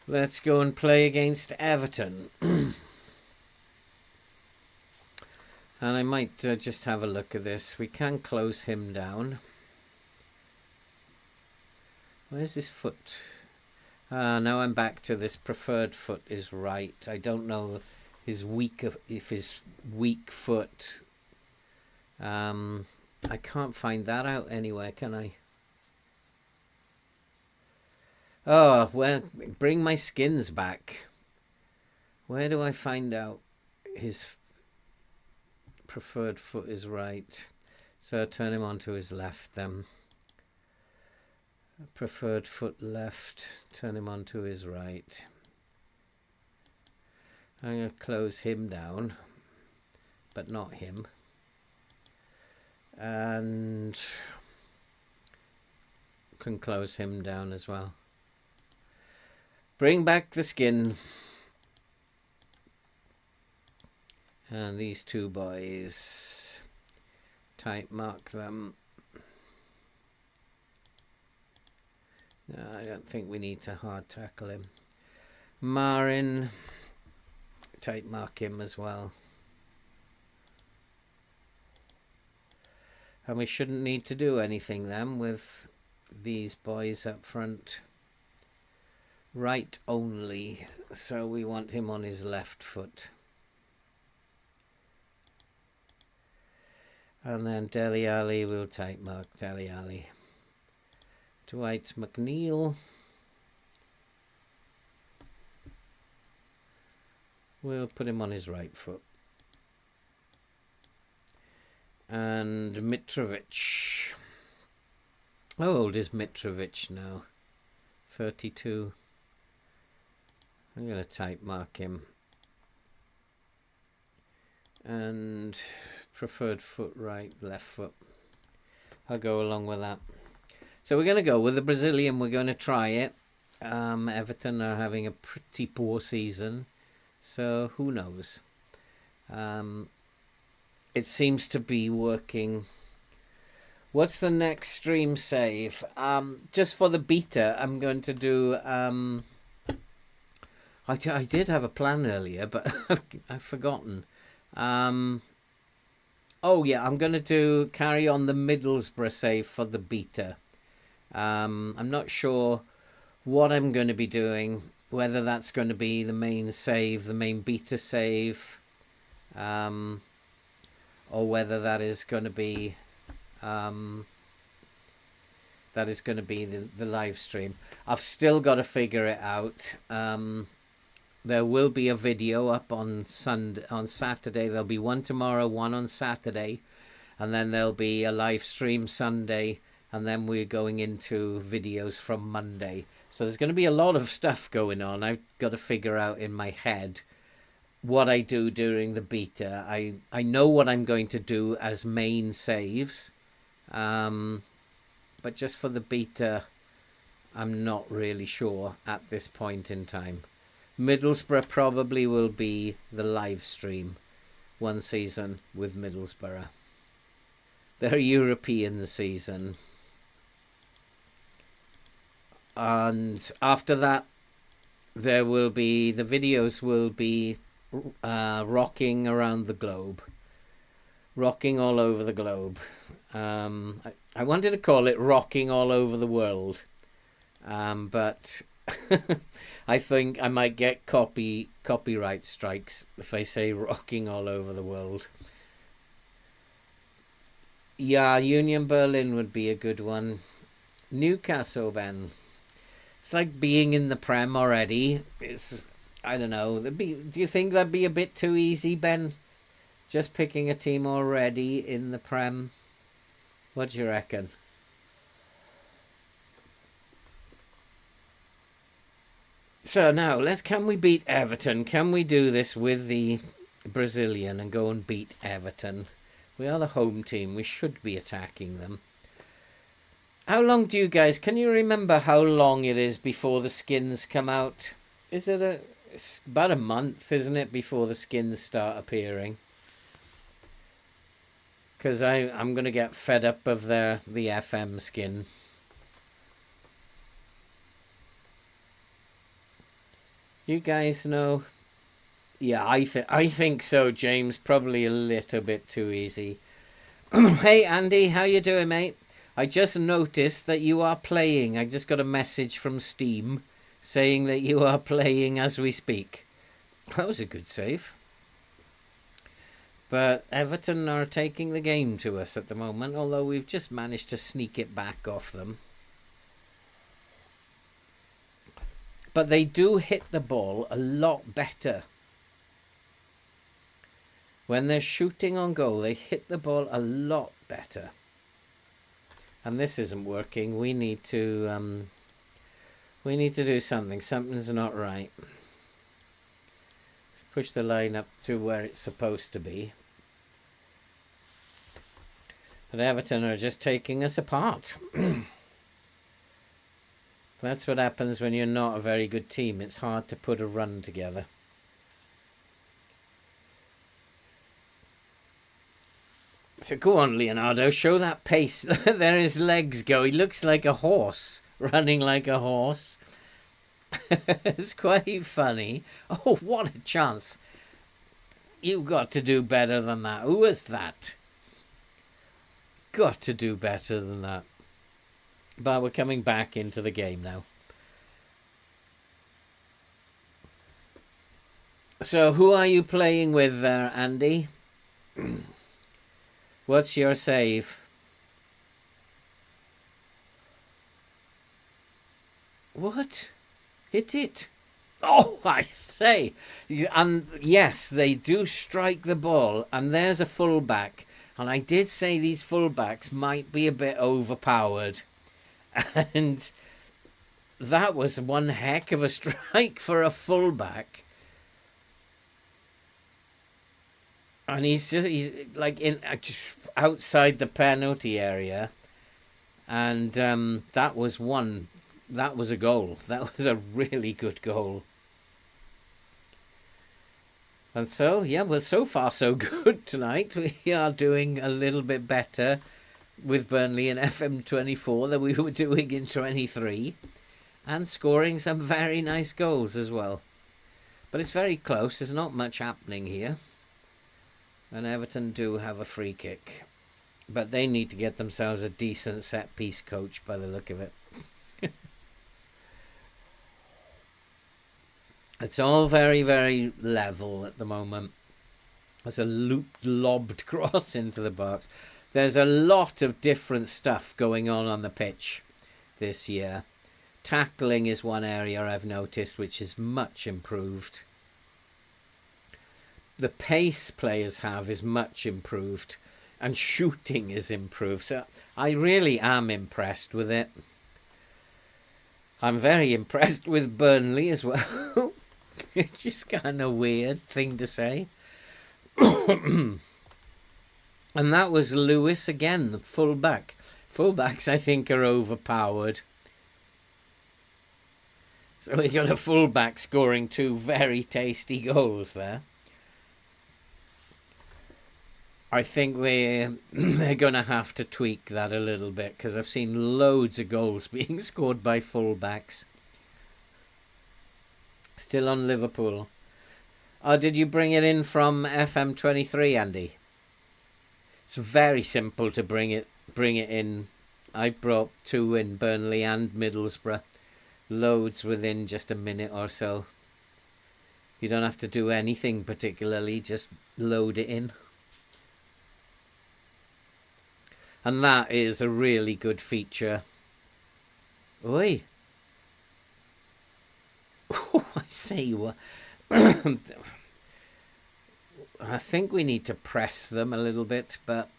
let's go and play against Everton. And I might just have a look at this. We can close him down. Where's his foot? Now I'm back to this preferred foot is right. I don't know if his weak foot. I can't find that out anywhere, can I? Oh, well, bring my skins back. Where do I find out his preferred foot is right? So turn him on to his left then. Preferred foot left, turn him on to his right. I'm going to close him down, but not him. And can close him down as well. Bring back the skin. And these two boys, type mark them. No, I don't think we need to hard tackle him. Marin, type mark him as well. And we shouldn't need to do anything then with these boys up front. Right only, so we want him on his left foot. And then Dele Alli, we'll type mark Dele Alli. Dwight McNeil. We'll put him on his right foot. And Mitrovic. How old is Mitrovic now? 32. I'm going to type mark him. And preferred foot right, left foot. I'll go along with that. So we're going to go with the Brazilian. We're going to try it. Everton are having a pretty poor season, so who knows? It seems to be working. What's the next stream save? Just for the beta, I'm going to do... I did have a plan earlier, but I've forgotten. Oh yeah, I'm going to carry on the Middlesbrough save for the beta. I'm not sure what I'm going to be doing, whether that's going to be the main save, the main beta save, or whether that is going to be the live stream. I've still got to figure it out. There will be a video up on Saturday. There'll be one tomorrow, one on Saturday, and then there'll be a live stream Sunday, and then we're going into videos from Monday. So there's going to be a lot of stuff going on. I've got to figure out in my head what I do during the beta. I know what I'm going to do as main saves, but just for the beta, I'm not really sure at this point in time. Middlesbrough probably will be the live stream, one season with Middlesbrough. Their European season. And after that, there will be, the videos will be rocking around the globe. Rocking all over the globe. I wanted to call it rocking all over the world. But I think I might get copyright strikes if I say rocking all over the world. Yeah, Union Berlin would be a good one. Newcastle, Ben. It's like being in the Prem already. It's, I don't know. Do you think that'd be a bit too easy, Ben? Just picking a team already in the Prem. What do you reckon? So now, can we beat Everton? Can we do this with the Brazilian and go and beat Everton? We are the home team. We should be attacking them. How long do you guys... Can you remember how long it is before the skins come out? It's about a month, isn't it, before the skins start appearing? Because I'm going to get fed up of the FM skin. You guys know? Yeah, I think so, James. Probably a little bit too easy. Hey, Andy, how you doing, mate? I just noticed that you are playing. I just got a message from Steam saying that you are playing as we speak. That was a good save. But Everton are taking the game to us at the moment, although we've just managed to sneak it back off them. But they do hit the ball a lot better. When they're shooting on goal, they hit the ball a lot better. And this isn't working. We need to do something. Something's not right. Let's push the line up to where it's supposed to be. But Everton are just taking us apart. That's what happens when you're not a very good team. It's hard to put a run together. So go on, Leonardo. Show that pace. There his legs go. He looks like a horse. Running like a horse. It's quite funny. Oh, what a chance. You've got to do better than that. Who was that? Got to do better than that. But we're coming back into the game now. So who are you playing with there, Andy? What's your save? What? Hit it. Oh, I say. And yes, they do strike the ball. And there's a fullback. And I did say these fullbacks might be a bit overpowered. And that was one heck of a strike for a fullback. And he's like just outside the penalty area. And that was a goal. That was a really good goal. And so, yeah, well, so far so good tonight. We are doing a little bit better with Burnley in FM24 than we were doing in 23. And scoring some very nice goals as well. But it's very close. There's not much happening here. And Everton do have a free kick. But they need to get themselves a decent set-piece coach by the look of it. It's all very, very level at the moment. There's a lobbed cross into the box. There's a lot of different stuff going on the pitch this year. Tackling is one area I've noticed which is much improved. The pace players have is much improved. And shooting is improved. So I really am impressed with it. I'm very impressed with Burnley as well. It's just kind of weird thing to say. And that was Lewis again, the fullback. Fullbacks, I think, are overpowered. So we got a fullback scoring 2 very tasty goals there. I think they're going to have to tweak that a little bit because I've seen loads of goals being scored by fullbacks. Still on Liverpool. Oh, did you bring it in from FM23, Andy? It's very simple to bring it in. I brought 2 in, Burnley and Middlesbrough. loads within just a minute or so. You don't have to do anything particularly, just load it in. And that is a really good feature. Oi. Oh, I say what. I think we need to press them a little bit, but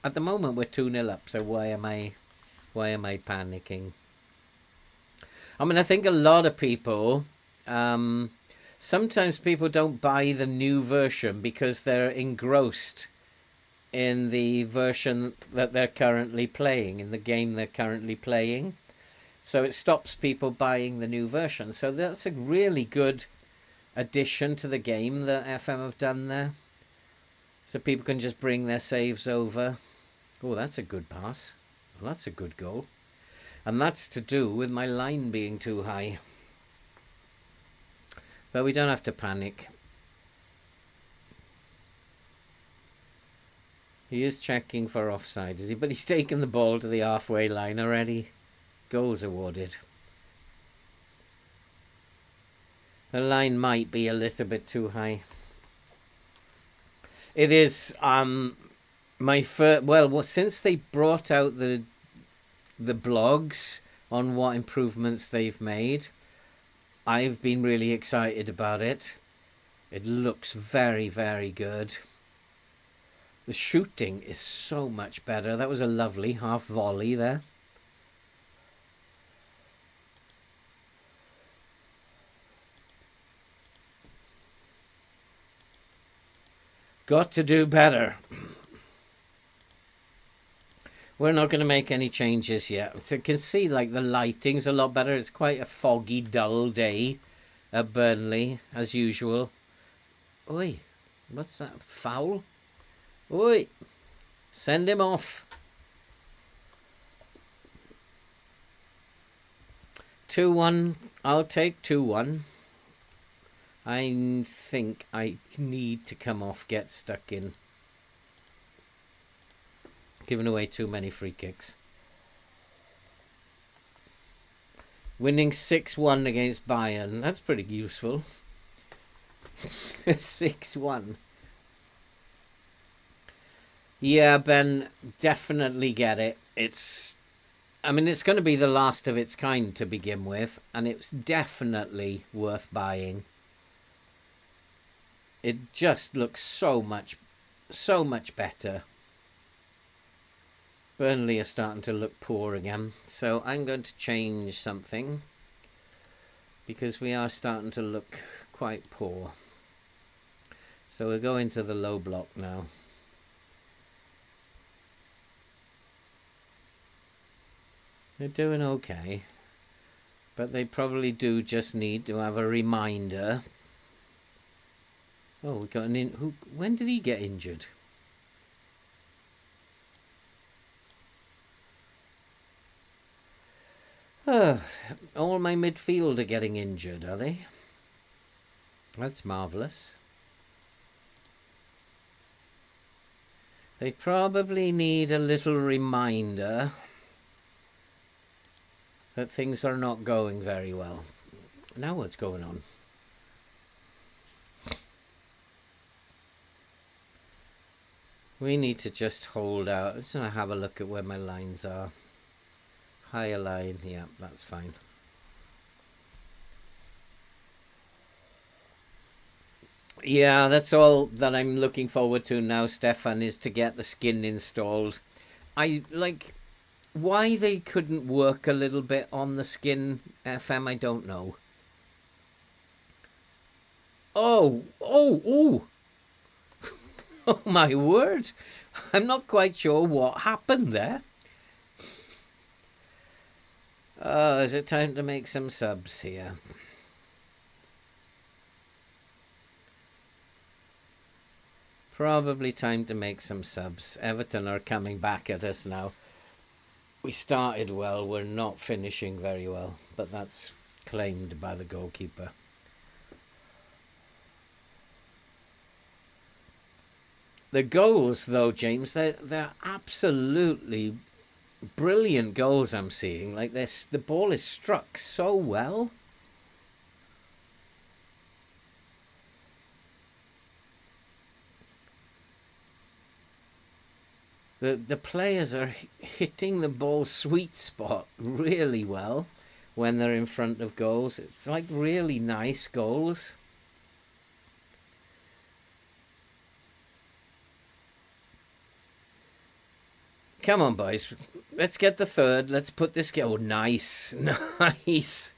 at the moment we're 2-0 up, so why am I panicking? I mean, I think a lot of people, sometimes people don't buy the new version because they're engrossed in the version that they're currently playing, in the game they're currently playing. So it stops people buying the new version. So that's a really good addition to the game that FM have done there. So people can just bring their saves over. Oh, that's a good pass. Well, that's a good goal. And that's to do with my line being too high. But we don't have to panic. He is checking for offside, is he? But he's taken the ball to the halfway line already. Goals awarded. The line might be a little bit too high. It is my first. Well, since they brought out the blogs on what improvements they've made, I've been really excited about it. It looks very, very good. The shooting is so much better. That was a lovely half volley there. Got to do better. We're not going to make any changes yet. You can see like the lighting's a lot better. It's quite a foggy, dull day at Burnley, as usual. Oi, what's that? Foul? Oi, send him off. 2-1. I'll take 2-1. I think I need to come off, get stuck in. Giving away too many free kicks. Winning 6-1 against Bayern. That's pretty useful. 6-1. Yeah, Ben, definitely get it. I mean, it's going to be the last of its kind to begin with, and it's definitely worth buying. It just looks so much better. Burnley are starting to look poor again, so I'm going to change something because we are starting to look quite poor. So we'll go into the low block now. They're doing okay, but they probably do just need to have a reminder. Oh, we got an when did he get injured? All my midfield are getting injured, are they? That's marvellous. They probably need a little reminder that things are not going very well. Now what's going on? We need to just hold out. I'm just going to have a look at where my lines are. Higher line, yeah, that's fine. Yeah, that's all that I'm looking forward to now, Stefan, is to get the skin installed. I like why they couldn't work a little bit on the skin, FM, I don't know. Oh. Oh my word. I'm not quite sure what happened there. Oh, is it time to make some subs here? Probably time to make some subs. Everton are coming back at us now. We started well, we're not finishing very well, but that's claimed by the goalkeeper. The goals, though, James, they're absolutely brilliant goals I'm seeing. Like this, the ball is struck so well. The players are hitting the ball sweet spot really well when they're in front of goals. It's like really nice goals. Come on, boys. Let's get the third. Let's put this game. Oh, nice. Nice.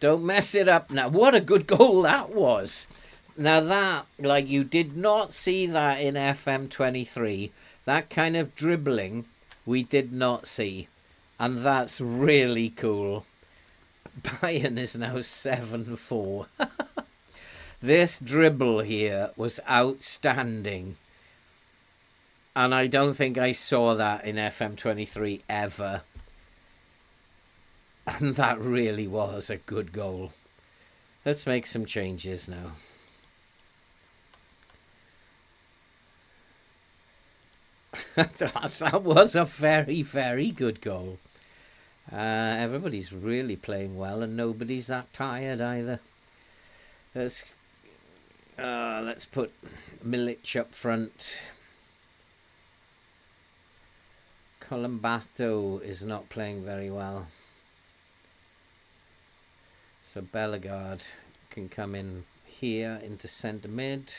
Don't mess it up now. What a good goal that was. Now that, like, you did not see that in FM23. That kind of dribbling we did not see. And that's really cool. Bayern is now 7-4. This dribble here was outstanding. And I don't think I saw that in FM23 ever. And that really was a good goal. Let's make some changes now. That was a very, very good goal. Everybody's really playing well and nobody's that tired either. Let's put Milic up front. Colombato is not playing very well. So Bellegarde can come in here into centre mid.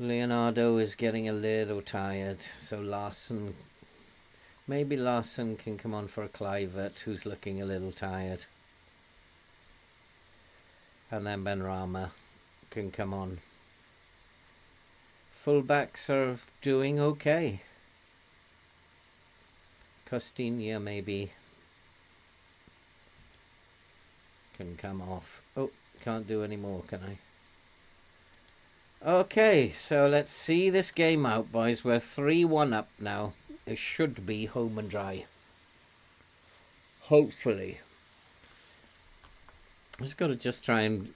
Leonardo is getting a little tired. So Larson, maybe Larson can come on for a Kluivert who's looking a little tired. And then Benrahma can come on. Fullbacks are doing okay. Costinha maybe can come off. Oh, can't do any more, can I? Okay, so let's see this game out, boys. We're 3-1 up now. It should be home and dry. Hopefully. I just got to just try and...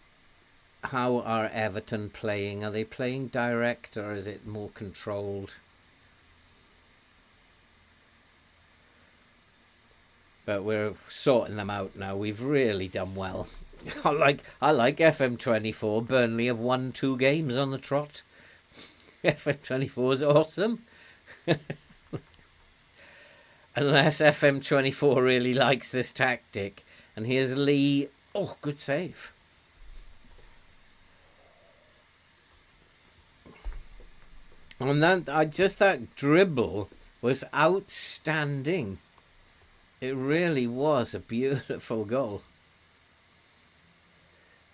How are Everton playing? Are they playing direct or is it more controlled? But we're sorting them out now. We've really done well. I like FM24. Burnley have won 2 games on the trot. FM24 is awesome. Unless FM24 really likes this tactic. And here's Lee. Oh, good save. And that dribble was outstanding. It really was a beautiful goal.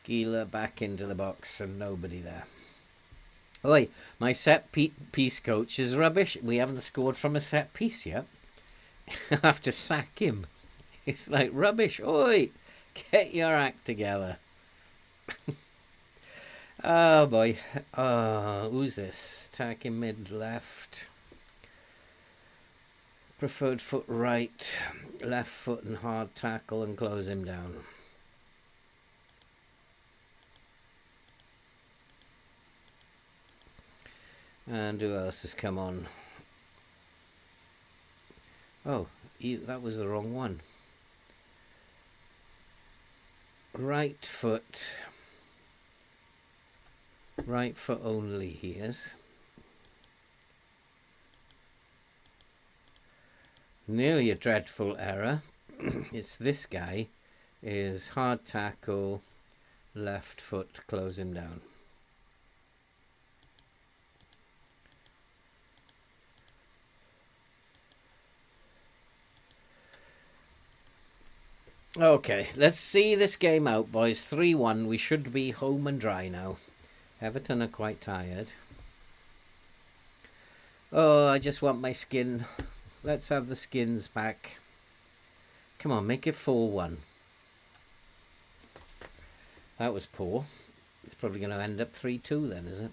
Gila back into the box and nobody there. Oi, my set piece coach is rubbish. We haven't scored from a set piece yet. I have to sack him. It's like rubbish. Oi, get your act together. Oh boy. Who's this? Attacking mid left. Preferred foot right. Left foot and hard tackle and close him down. And who else has come on? Oh, that was the wrong one. Right foot. Right foot only, he is. Nearly a dreadful error. It's this guy. Is hard tackle, left foot, close him down. Okay, let's see this game out, boys. 3-1. We should be home and dry now. Everton are quite tired. Oh, I just want my skin. Let's have the skins back. Come on, make it 4-1. That was poor. It's probably going to end up 3-2 then, is it?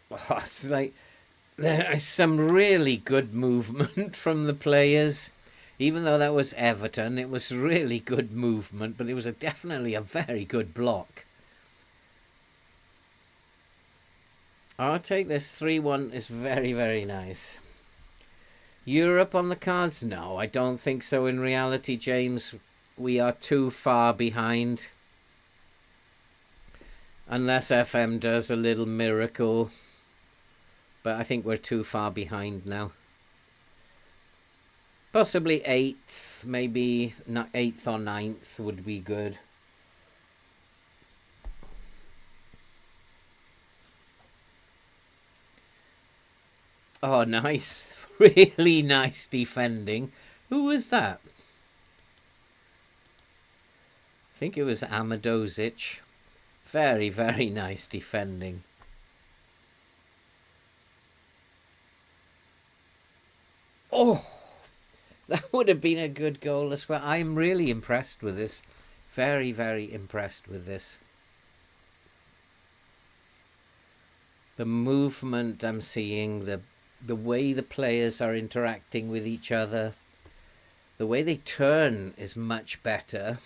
Oh, it's like... There is some really good movement from the players. Even though that was Everton, it was really good movement, but it was definitely a very good block. I'll take this. 3-1 is very, very nice. Europe on the cards? No, I don't think so. In reality, James, we are too far behind. Unless FM does a little miracle. But I think we're too far behind now. Possibly 8th, maybe 8th or 9th would be good. Oh, nice. Really nice defending. Who was that? I think it was Amadozic. Very, very nice defending. Oh, that would have been a good goal as well. I'm really impressed with this. Very, very impressed with this. The movement I'm seeing, the way the players are interacting with each other, the way they turn is much better.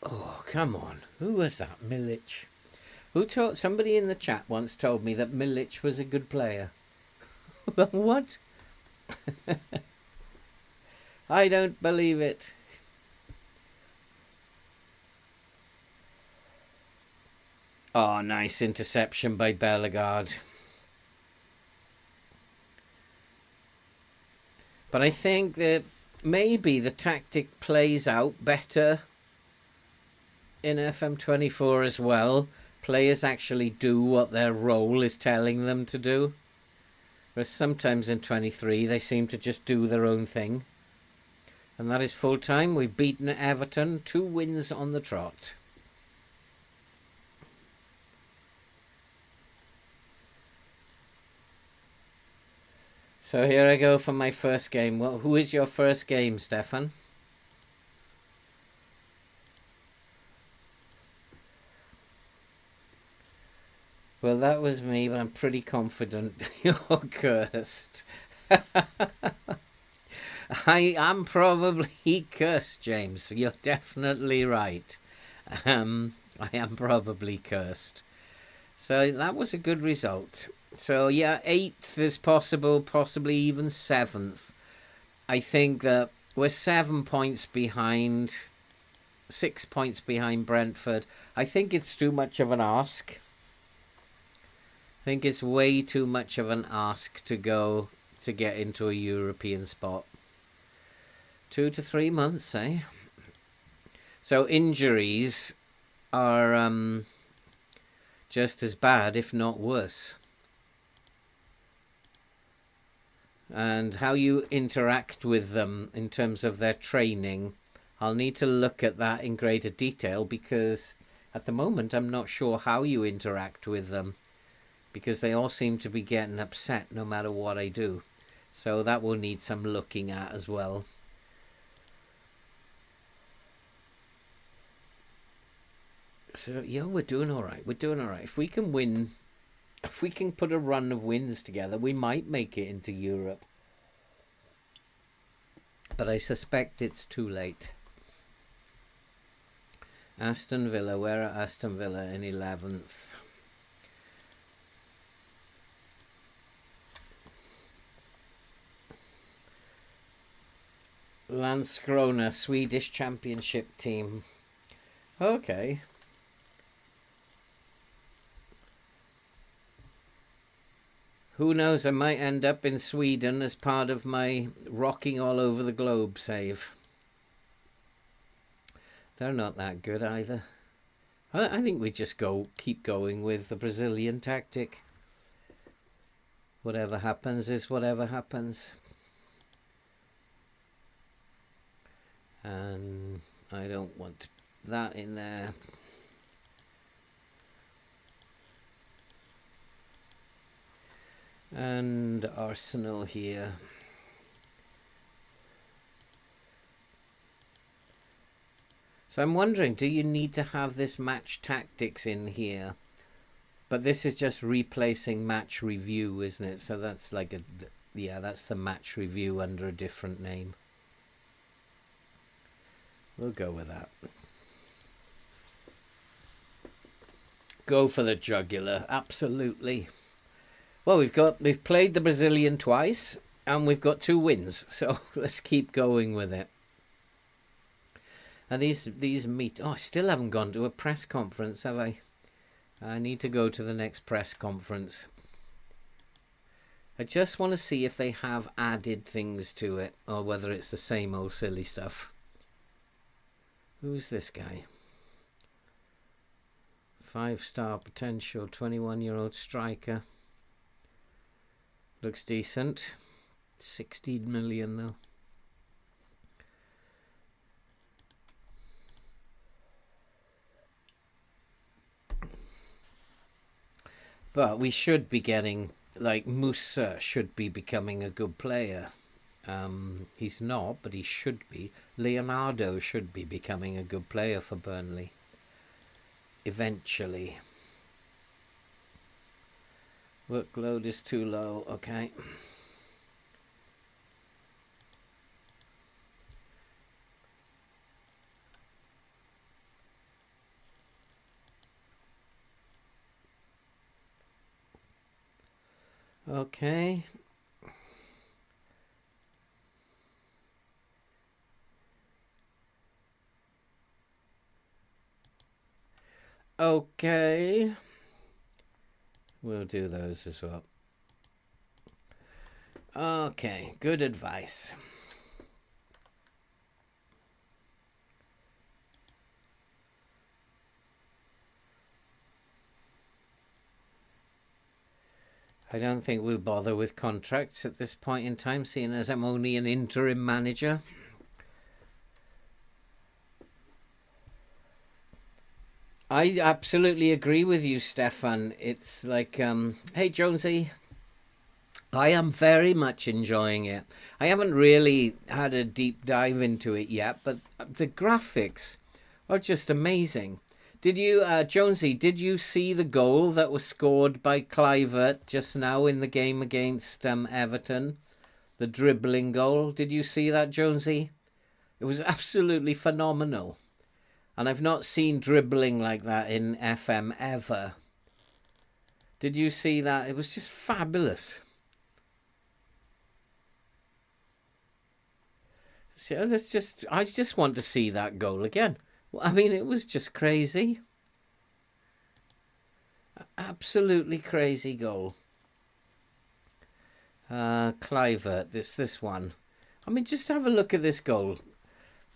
Oh, come on. Who was that? Milic. Somebody in the chat once told me that Milic was a good player. What? I don't believe it. Oh, nice interception by Bellegarde. But I think that maybe the tactic plays out better in FM24 as well. Players actually do what their role is telling them to do. Whereas sometimes in 23 they seem to just do their own thing. And that is full time. We've beaten Everton. 2 wins on the trot. So here I go for my first game. Well, who is your first game, Stefan? Well, that was me, but I'm pretty confident you're cursed. I am probably cursed, James. You're definitely right. I am probably cursed. So that was a good result. So yeah, 8th is possible, possibly even 7th. I think that we're 7 points behind, 6 points behind Brentford. I think it's too much of an ask. I think it's way too much of an ask to go to get into a European spot. 2 to 3 months, eh? So injuries are just as bad, if not worse. And how you interact with them in terms of their training, I'll need to look at that in greater detail, because at the moment I'm not sure how you interact with them, because they all seem to be getting upset no matter what I do. So that will need some looking at as well. So yeah, we're doing all right. We're doing all right. If we can win, if we can put a run of wins together, we might make it into Europe. But I suspect it's too late. Aston Villa, where are Aston Villa in 11th? Landskrona, Swedish Championship team. Okay. Who knows, I might end up in Sweden as part of my rocking all over the globe save. They're not that good either. I think we just keep going with the Brazilian tactic. Whatever happens is whatever happens. And I don't want that in there. And Arsenal here. So I'm wondering, do you need to have this match tactics in here? But this is just replacing match review, isn't it? So that's like yeah, that's the match review under a different name. We'll go with that. Go for the jugular, absolutely. Well, we've played the Brazilian twice, and we've got 2 wins. So let's keep going with it. And these meet. Oh, I still haven't gone to a press conference, have I? I need to go to the next press conference. I just want to see if they have added things to it, or whether it's the same old silly stuff. Who's this guy? 5-star potential, 21-year-old striker. Looks decent. 16 million though. But we should be getting, like, Musa should be becoming a good player. He's not, but he should be. Leonardo should be becoming a good player for Burnley. Eventually. Workload is too low. Okay. Okay. Okay. We'll do those as well. Okay, good advice. I don't think we'll bother with contracts at this point in time, seeing as I'm only an interim manager. I absolutely agree with you, Stefan. It's like, hey, Jonesy, I am very much enjoying it. I haven't really had a deep dive into it yet, but the graphics are just amazing. Did you, Jonesy, did you see the goal that was scored by Kluivert just now in the game against Everton? The dribbling goal. Did you see that, Jonesy? It was absolutely phenomenal. And I've not seen dribbling like that in FM ever. Did you see that? It was just fabulous. So I just want to see that goal again. I mean, it was just crazy. Absolutely crazy goal. Kluivert, this one. I mean, just have a look at this goal.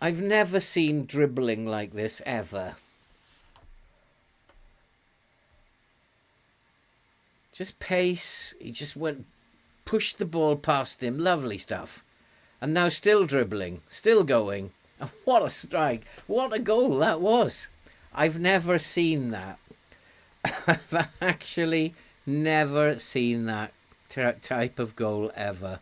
I've never seen dribbling like this ever. Just pace. He just pushed the ball past him. Lovely stuff. And now still dribbling, still going. What a strike. What a goal that was. I've never seen that. I've actually never seen that type of goal ever.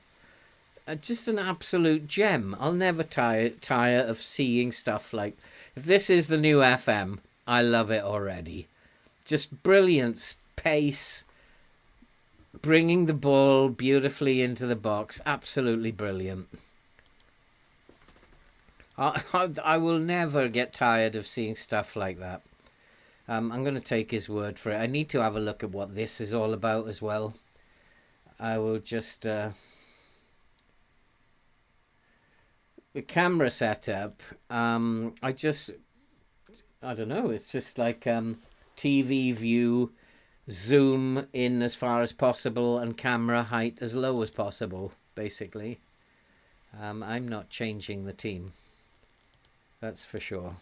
Just an absolute gem. I'll never tire of seeing stuff like... If this is the new FM, I love it already. Just brilliant pace. Bringing the ball beautifully into the box. Absolutely brilliant. I will never get tired of seeing stuff like that. I'm going to take his word for it. I need to have a look at what this is all about as well. I will just... the camera setup, I don't know, it's just like TV view, zoom in as far as possible, and camera height as low as possible, basically. I'm not changing the team. That's for sure.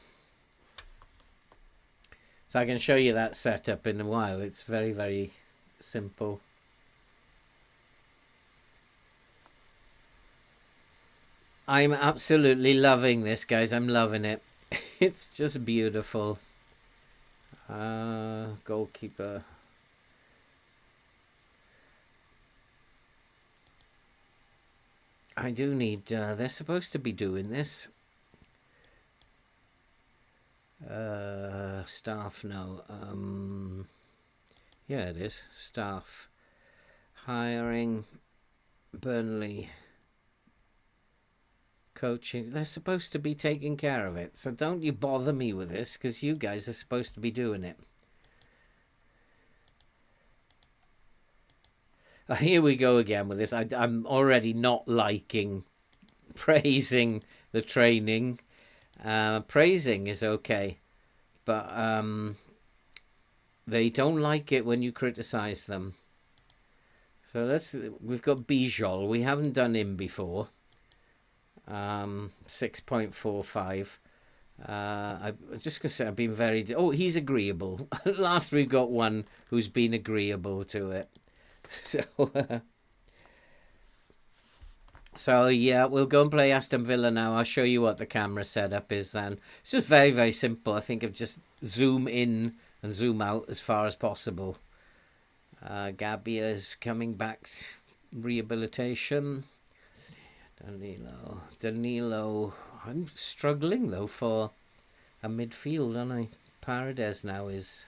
So I can show you that setup in a while. It's very, very simple. I'm absolutely loving this, guys. I'm loving it. It's just beautiful. Goalkeeper. I do need... they're supposed to be doing this. Staff, no. Yeah, it is. Staff. Hiring. Burnley. Coaching. They're supposed to be taking care of it. So don't you bother me with this, because you guys are supposed to be doing it. Here we go again with this. I'm already not liking praising the training. Praising is okay, but they don't like it when you criticize them. So we've got Bijol. We haven't done him before. 6.45. I'm just going to say I've been very... Oh, he's agreeable. Last we've got one who's been agreeable to it. So yeah, we'll go and play Aston Villa now. I'll show you what the camera setup is then. It's just very, very simple. I think of just zoom in and zoom out as far as possible. Gabia is coming back. Rehabilitation. Danilo. I'm struggling though for a midfield, aren't I? Paredes now is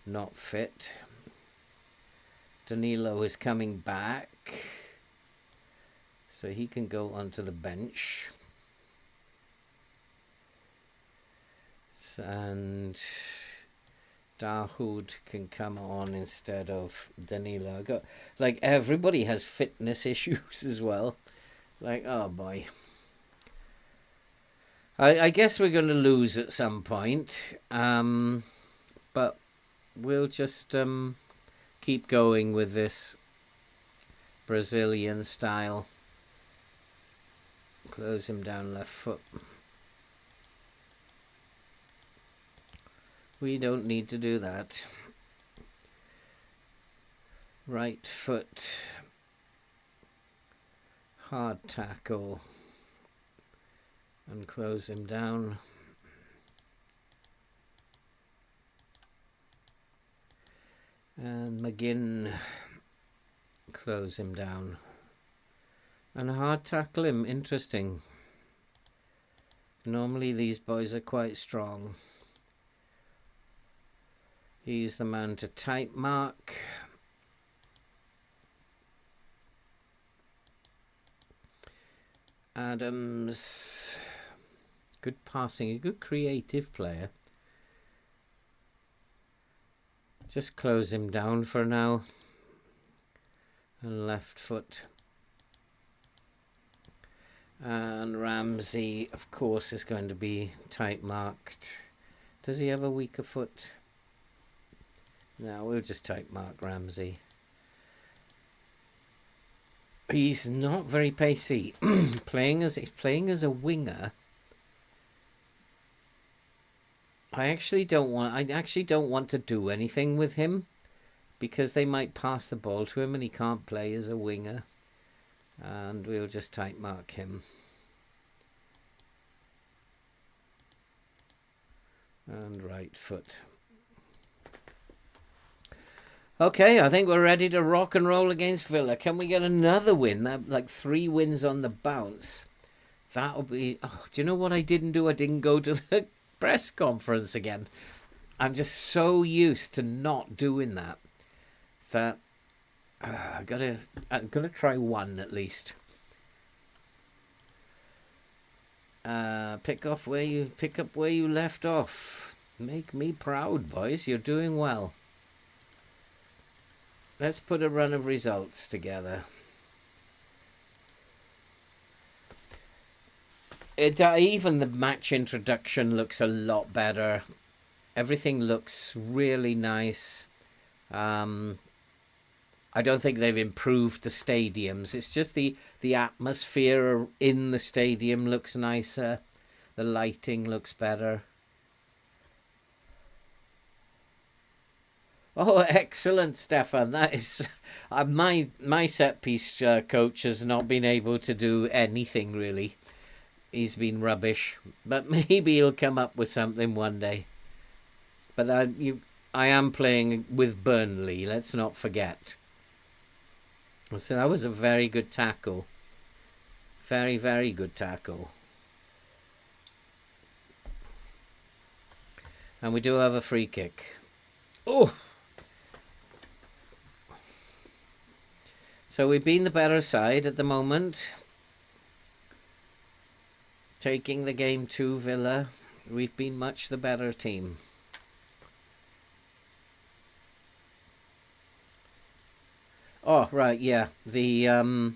not fit. Danilo is coming back, so he can go onto the bench. And Dahoud can come on instead of Danilo. Like, everybody has fitness issues as well. Like, oh boy. I guess we're going to lose at some point. But we'll just keep going with this Brazilian style. Close him down left foot. We don't need to do that. Right foot. Hard tackle. And close him down. And McGinn. Close him down. And hard tackle him. Interesting. Normally these boys are quite strong. He's the man to tight mark. Adams. Good passing. A good creative player. Just close him down for now. And left foot. And Ramsey, of course, is going to be tight marked. Does he have a weaker foot? No, we'll just tight mark Ramsey. He's not very pacey. playing as a winger. I actually don't want to do anything with him, because they might pass the ball to him and he can't play as a winger. And we'll just tight mark him. And right foot. Okay, I think we're ready to rock and roll against Villa. Can we get another win? Like 3 wins on the bounce. That'll be... Oh, do you know what I didn't do? I didn't go to the press conference again. I'm just so used to not doing that. That I'm gonna try one at least. Pick up where you left off. Make me proud, boys. You're doing well. Let's put a run of results together. Even the match introduction looks a lot better. Everything looks really nice. I don't think they've improved the stadiums. It's just the atmosphere in the stadium looks nicer. The lighting looks better. Oh, excellent, Stefan. That is... my set-piece coach has not been able to do anything, really. He's been rubbish. But maybe he'll come up with something one day. But I am playing with Burnley, let's not forget. So that was a very good tackle. Very, very good tackle. And we do have a free kick. Oh! So we've been the better side at the moment. Taking the game to Villa. We've been much the better team. Oh, Oh, right, yeah. The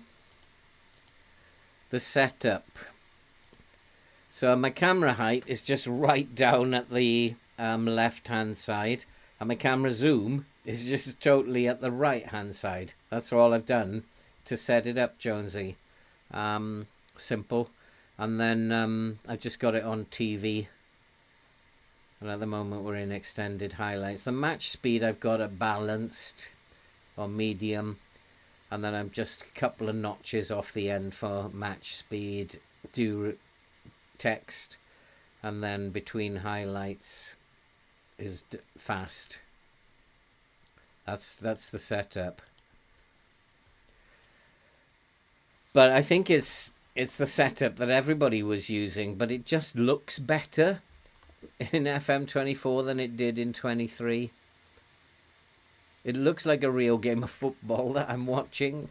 setup. So my camera height is just right down at the left-hand side. And my camera zoom is just totally at the right-hand side. That's all I've done to set it up, Jonesy. Simple. And then I've just got it on TV. And at the moment we're in extended highlights. The match speed I've got at balanced or medium. And then I'm just a couple of notches off the end for match speed, do text. And then between highlights is fast. That's the setup. But I think it's the setup that everybody was using, but it just looks better in FM24 than it did in 23. It looks like a real game of football that I'm watching.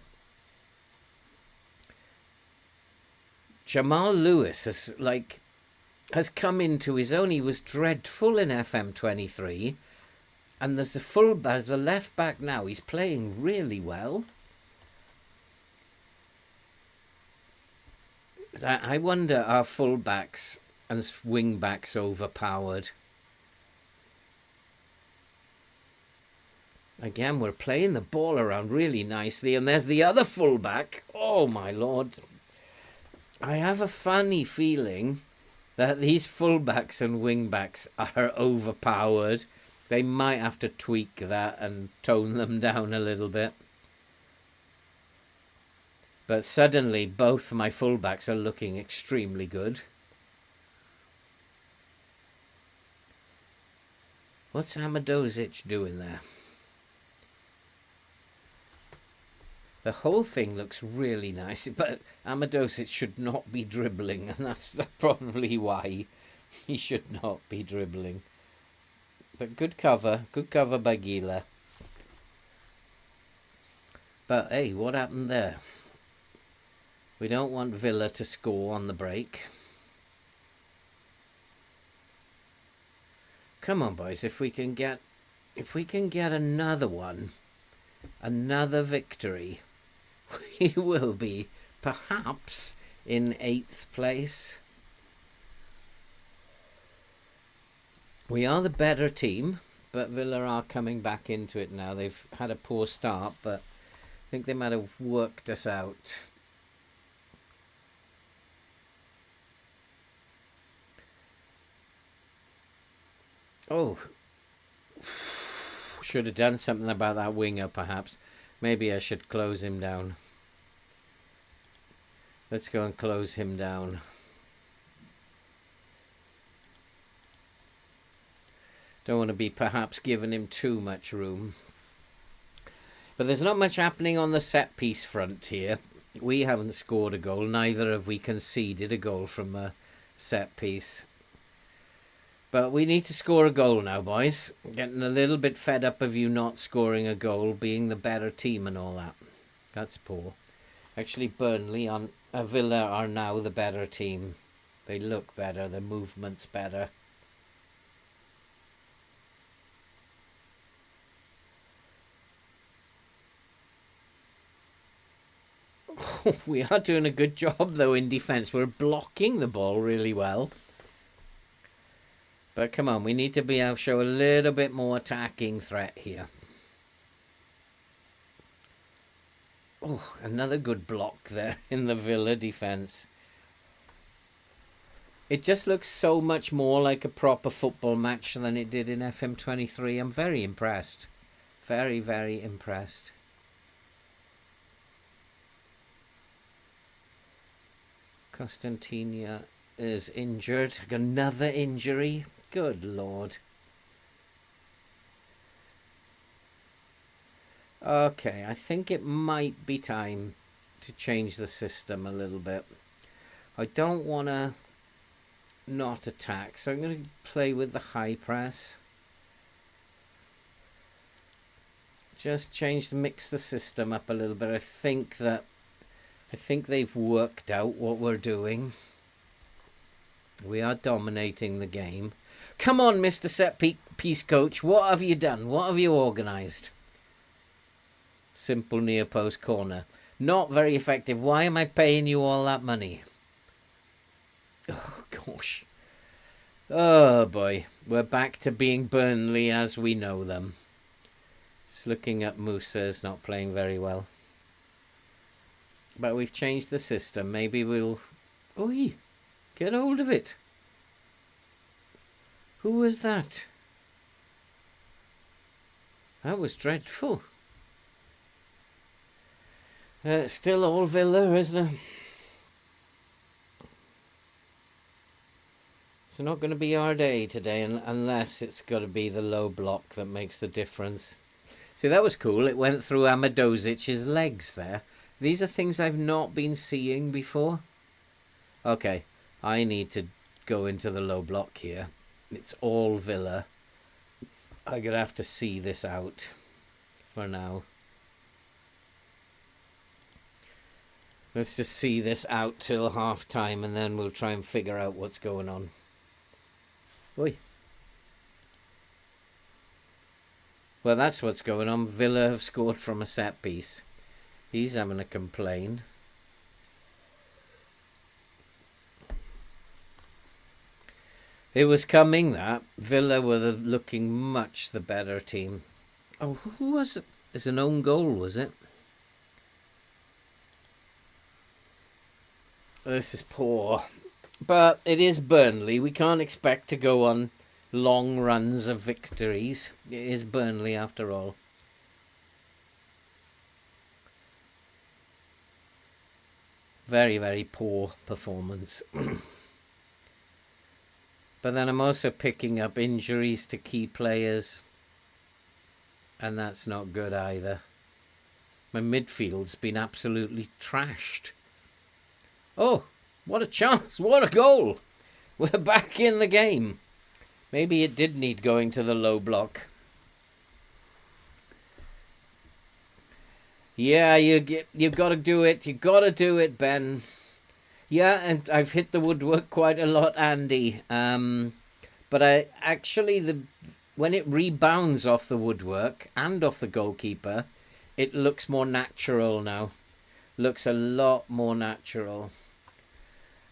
Jamal Lewis has come into his own. He was dreadful in FM23. And there's the left back now. He's playing really well. I wonder, are full-backs and wing-backs overpowered? Again, we're playing the ball around really nicely. And there's the other full-back. Oh, my Lord. I have a funny feeling that these full-backs and wing-backs are overpowered. They might have to tweak that and tone them down a little bit. But suddenly, both my fullbacks are looking extremely good. What's Amadozic doing there? The whole thing looks really nice, but Amadozic should not be dribbling, and that's probably why he should not be dribbling. But good cover by Gila. But hey, what happened there? We don't want Villa to score on the break. Come on, boys, if we can get another one, another victory, we will be perhaps in 8th place. We are the better team, but Villa are coming back into it now. They've had a poor start, but I think they might have worked us out. Oh, should have done something about that winger, perhaps. Maybe I should close him down. Let's go and close him down. Don't want to be perhaps giving him too much room. But there's not much happening on the set piece front here. We haven't scored a goal. Neither have we conceded a goal from a set piece. But we need to score a goal now, boys. Getting a little bit fed up of you not scoring a goal, being the better team and all that. That's poor. Actually, Burnley and Villa are now the better team. They look better. Their movement's better. We are doing a good job, though, in defence. We're blocking the ball really well. But come on, we need to be able to show a little bit more attacking threat here. Oh, another good block there in the Villa defence. It just looks so much more like a proper football match than it did in FM23. I'm very impressed. Very, very impressed. Constantinia is injured. Another injury. Good Lord. Okay, I think it might be time to change the system a little bit. I don't want to not attack, so I'm going to play with the high press. Just mix the system up a little bit. I think they've worked out what we're doing. We are dominating the game. Come on, Mr. Set Piece Coach. What have you done? What have you organised? Simple near post corner. Not very effective. Why am I paying you all that money? Oh, gosh. Oh, boy. We're back to being Burnley as we know them. Just looking at Musa's not playing very well. But we've changed the system. Maybe we'll... Oi! Get hold of it. Who was that? That was dreadful. Still all Villa, isn't it? It's not going to be our day today unless it's got to be the low block that makes the difference. See, that was cool. It went through Amadozic's legs there. These are things I've not been seeing before. Okay, I need to go into the low block here. It's all Villa. I'm going to have to see this out for now. Let's just see this out till half time and then we'll try and figure out what's going on. Oi. Well, that's what's going on. Villa have scored from a set piece. He's having a complain. It was coming that. Villa were looking much the better team. Oh, who was it? It's an own goal, was it? This is poor. But it is Burnley. We can't expect to go on long runs of victories. It is Burnley after all. Very, very poor performance. But then I'm also picking up injuries to key players. And that's not good either. My midfield's been absolutely trashed. Oh, what a chance. What a goal. We're back in the game. Maybe it did need going to the low block. Yeah, you've got to do it. You've got to do it, Ben. Yeah, and I've hit the woodwork quite a lot, Andy. But I actually, when it rebounds off the woodwork and off the goalkeeper, it looks more natural now. Looks a lot more natural.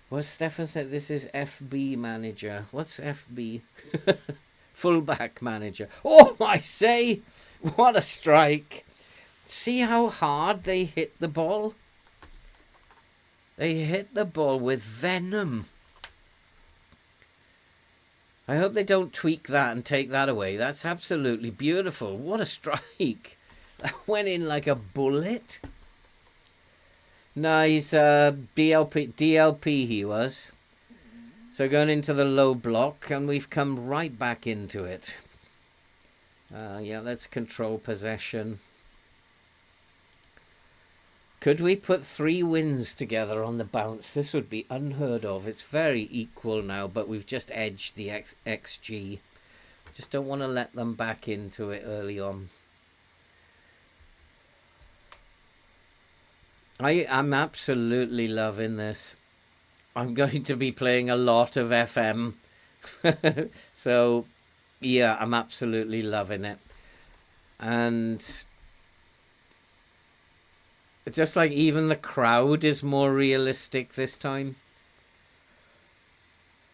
Well, Stefan said this is FB manager. What's FB? Fullback manager. Oh, I say, what a strike. See how hard they hit the ball? They hit the ball with venom. I hope they don't tweak that and take that away. That's absolutely beautiful. What a strike. That went in like a bullet. No, he's DLP he was. So going into the low block, and we've come right back into it. Yeah, let's control possession. Could we put 3 wins together on the bounce? This would be unheard of. It's very equal now, but we've just edged the XG. Just don't want to let them back into it early on. I'm absolutely loving this. I'm going to be playing a lot of FM. So, yeah, I'm absolutely loving it. And just like even the crowd is more realistic this time.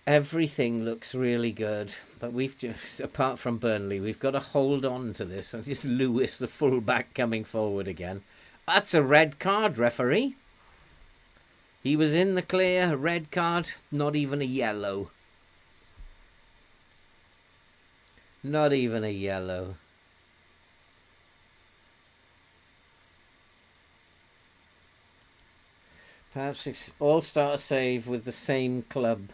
Everything looks really good. But we've just, apart from Burnley, we've got to hold on to this. And just Lewis, the fullback, coming forward again. That's a red card, referee. He was in the clear, red card, not even a yellow. Not even a yellow. Perhaps all-star save with the same club.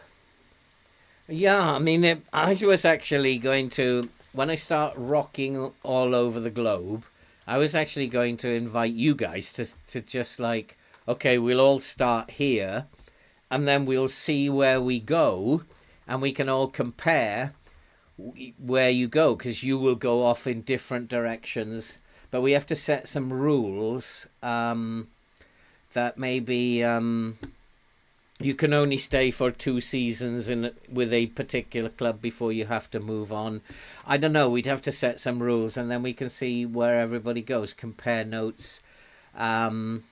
Yeah, I mean, I was actually going to, when I start rocking all over the globe, I was actually going to invite you guys to just like, okay, we'll all start here and then we'll see where we go and we can all compare where you go because you will go off in different directions. But we have to set some rules that maybe you can only stay for 2 seasons with a particular club before you have to move on. I don't know. We'd have to set some rules, and then we can see where everybody goes. Compare notes, and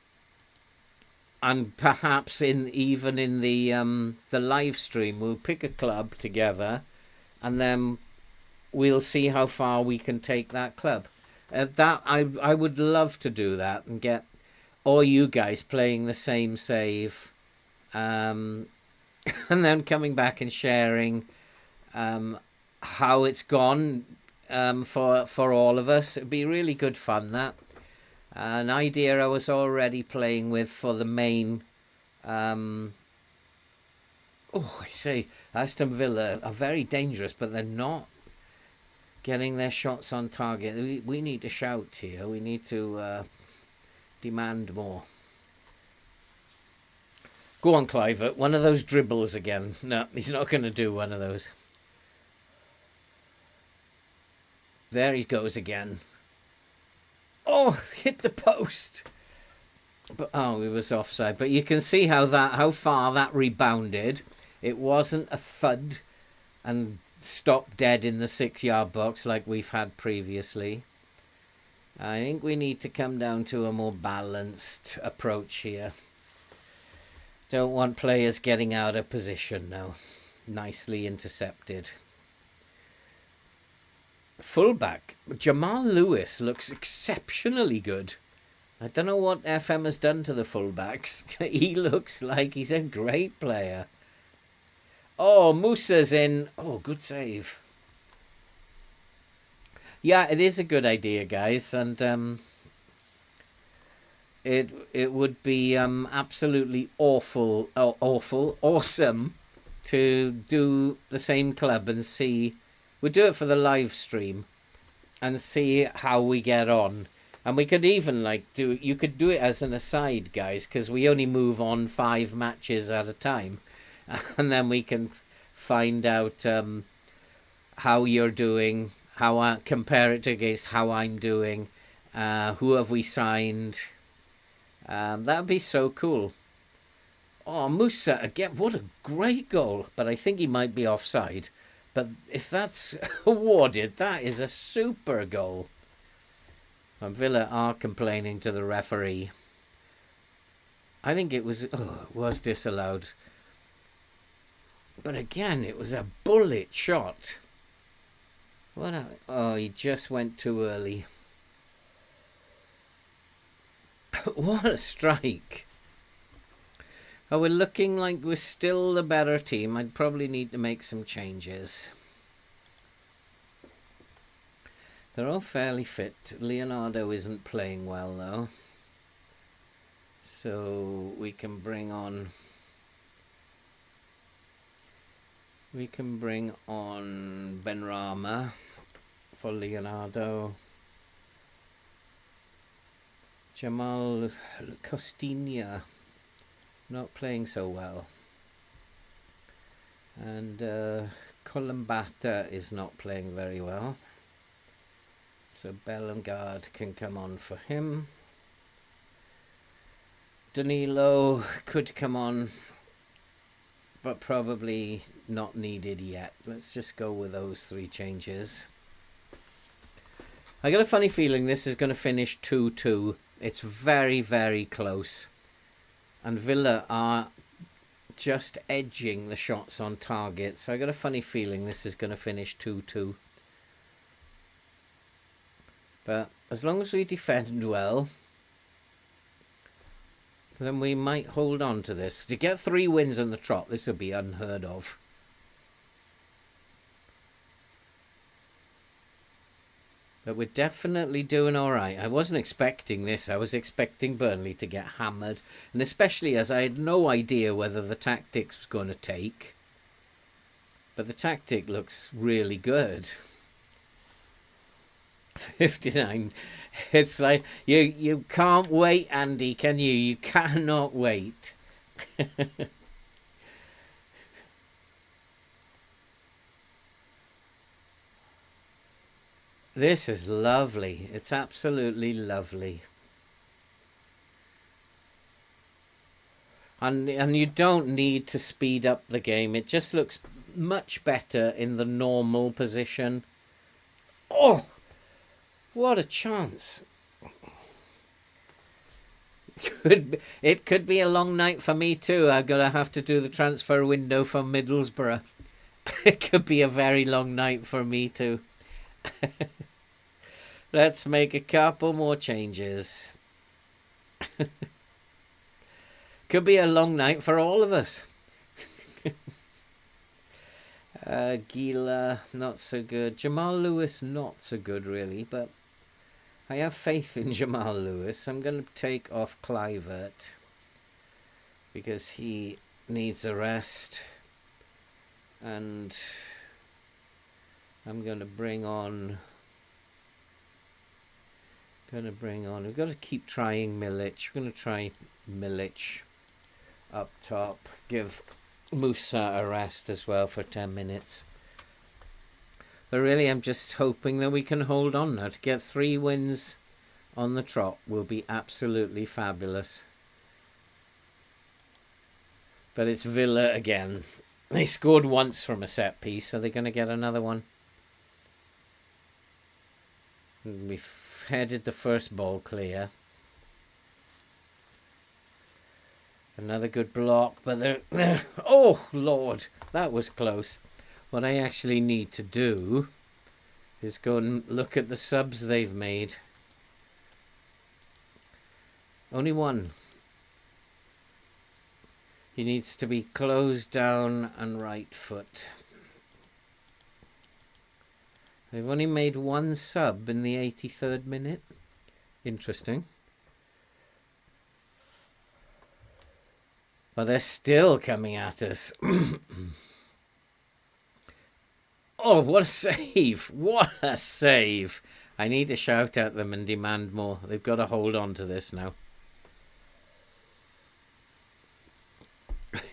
perhaps even in the live stream, we'll pick a club together, and then we'll see how far we can take that club. That I would love to do that and get all you guys playing the same save. And then coming back and sharing how it's gone for all of us. It'd be really good fun, that. An idea I was already playing with for the main... I say, Aston Villa are very dangerous, but they're not getting their shots on target. We need to shout here. We need to demand more. Go on, Clivert. One of those dribbles again. No, he's not going to do one of those. There he goes again. Oh, hit the post. But he was offside. But you can see how far that rebounded. It wasn't a thud and stopped dead in the 6-yard box like we've had previously. I think we need to come down to a more balanced approach here. Don't want players getting out of position now. Nicely intercepted. Fullback. Jamal Lewis looks exceptionally good. I don't know what FM has done to the fullbacks. He looks like he's a great player. Oh, Musa's in. Oh, good save. Yeah, it is a good idea, guys. And it would be absolutely awesome to do the same club and see. We'll do it for the live stream and see how we get on. And we could even you could do it as an aside, guys, because we only move on 5 matches at a time. And then we can find out how you're doing, how I compare it against how I'm doing, who have we signed. That would be so cool. Oh, Musa again. What a great goal. But I think he might be offside. But if that's awarded, that is a super goal. And Villa are complaining to the referee. I think it was disallowed. But again, it was a bullet shot. He just went too early. What a strike. We're looking like we're still the better team. I'd probably need to make some changes. They're all fairly fit. Leonardo isn't playing well, though. So we can bring on... Benrahma for Leonardo. Jamal Costinha not playing so well. And Colombata is not playing very well. So Bellegarde can come on for him. Danilo could come on, but probably not needed yet. Let's just go with those 3 changes. I got a funny feeling this is going to finish 2-2. It's very, very close. And Villa are just edging the shots on target. So I got a funny feeling this is going to finish 2-2. But as long as we defend well, then we might hold on to this. To get 3 wins on the trot, this would be unheard of. But we're definitely doing all right. I wasn't expecting this. I was expecting Burnley to get hammered. And especially as I had no idea whether the tactics was going to take. But the tactic looks really good. 59. It's like, you can't wait, Andy, can you? You cannot wait. This is lovely. It's absolutely lovely. And you don't need to speed up the game. It just looks much better in the normal position. Oh, what a chance. It could be a long night for me too. I'm going to have to do the transfer window for Middlesbrough. It could be a very long night for me too. Let's make a couple more changes. Could be a long night for all of us. Gila, not so good. Jamal Lewis, not so good really, but I have faith in Jamal Lewis. I'm going to take off Kluivert because he needs a rest. And I'm going to bring on... We've got to keep trying Milic. We're going to try Milic up top. Give Musa a rest as well for 10 minutes. But really, I'm just hoping that we can hold on now. To get 3 wins on the trot will be absolutely fabulous. But it's Villa again. They scored once from a set piece. Are they going to get another one? We've headed the first ball clear. Another good block, but they're oh, Lord, that was close. What I actually need to do is go and look at the subs they've made. Only one. He needs to be closed down and right foot. They've only made 1 sub in the 83rd minute. Interesting. But they're still coming at us. Oh, what a save. What a save. I need to shout at them and demand more. They've got to hold on to this now.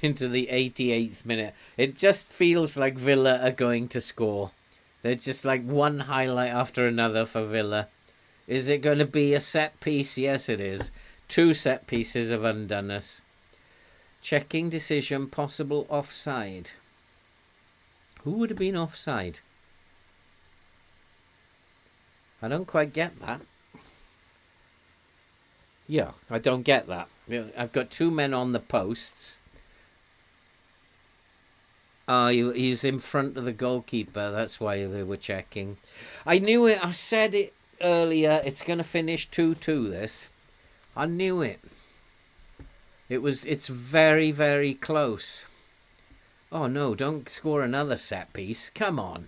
Into the 88th minute. It just feels like Villa are going to score. They're just like one highlight after another for Villa. Is it going to be a set piece? Yes, it is. 2 set pieces have undone us. Checking decision, possible offside. Who would have been offside? I don't quite get that. Yeah, I don't get that. I've got 2 men on the posts. Oh, he's in front of the goalkeeper. That's why they were checking. I knew it. I said it earlier. It's going to finish 2-2, this. I knew it. It's very, very close. Oh, no, don't score another set piece. Come on.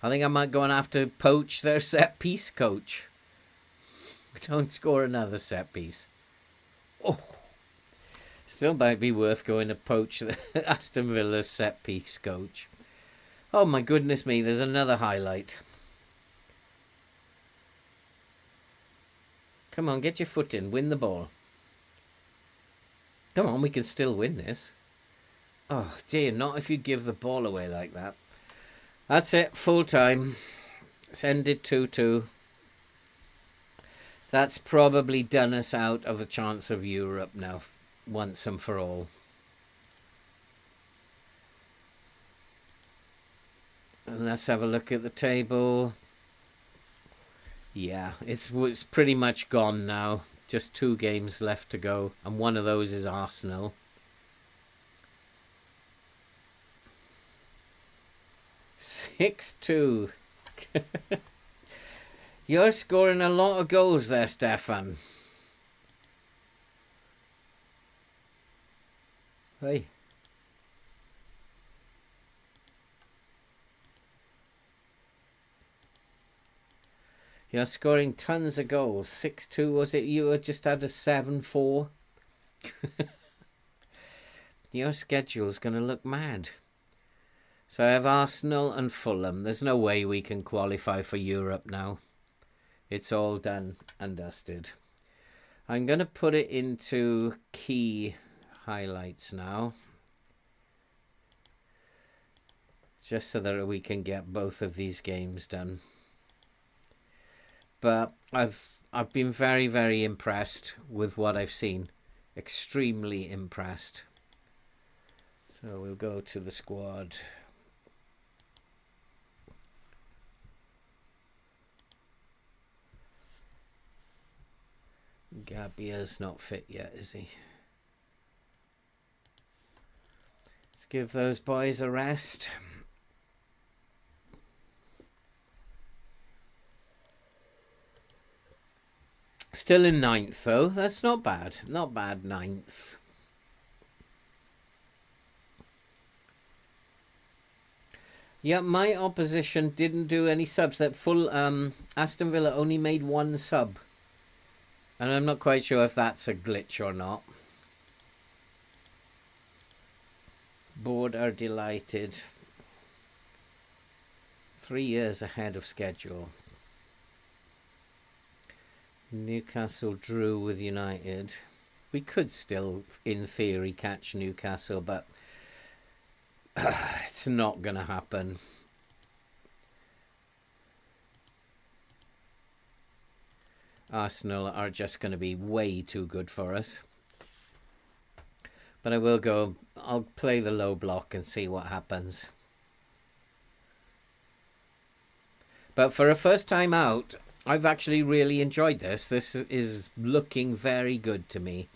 I think I might go and have to poach their set piece coach. Don't score another set piece. Oh. Still might be worth going to poach the Aston Villa's set piece coach. Oh my goodness me, there's another highlight. Come on, get your foot in, win the ball. Come on, we can still win this. Oh dear, not if you give the ball away like that. That's it, full time. It's ended 2-2. That's probably done us out of a chance of Europe now. Once and for all. And let's have a look at the table. Yeah, it's pretty much gone now. Just 2 games left to go, and one of those is Arsenal. (6-2). You're scoring a lot of goals there, Stefan. Hey. You're scoring tons of goals. 6-2, was it? You just had a 7-4. Your schedule's going to look mad. So I have Arsenal and Fulham. There's no way we can qualify for Europe now. It's all done and dusted. I'm going to put it into key highlights now, just so that we can get both of these games done. But I've been very, very impressed with what I've seen. extremely impressed. So we'll go to the squad. Gabia's not fit yet, is he? Let's give those boys a rest. Still in 9th, though. That's not bad. Not bad, 9th. Yeah, my opposition didn't do any subs. That full Aston Villa only made 1 sub. And I'm not quite sure if that's a glitch or not. Board are delighted. 3 years ahead of schedule. Newcastle drew with United. We could still, in theory, catch Newcastle, but it's not going to happen. Arsenal are just going to be way too good for us. But I will go. I'll play the low block and see what happens. But for a first time out, I've actually really enjoyed this. This is looking very good to me.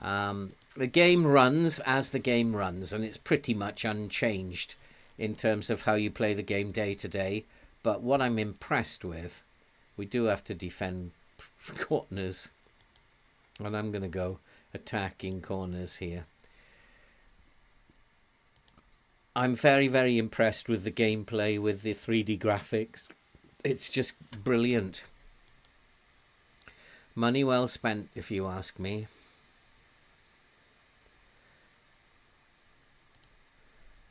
The game runs as the game runs, and it's pretty much unchanged in terms of how you play the game day to day. But what I'm impressed with, we do have to defend corners, and I'm going to go attacking corners here. I'm very, very impressed with the gameplay, with the 3D graphics. It's just brilliant. Money well spent, if you ask me.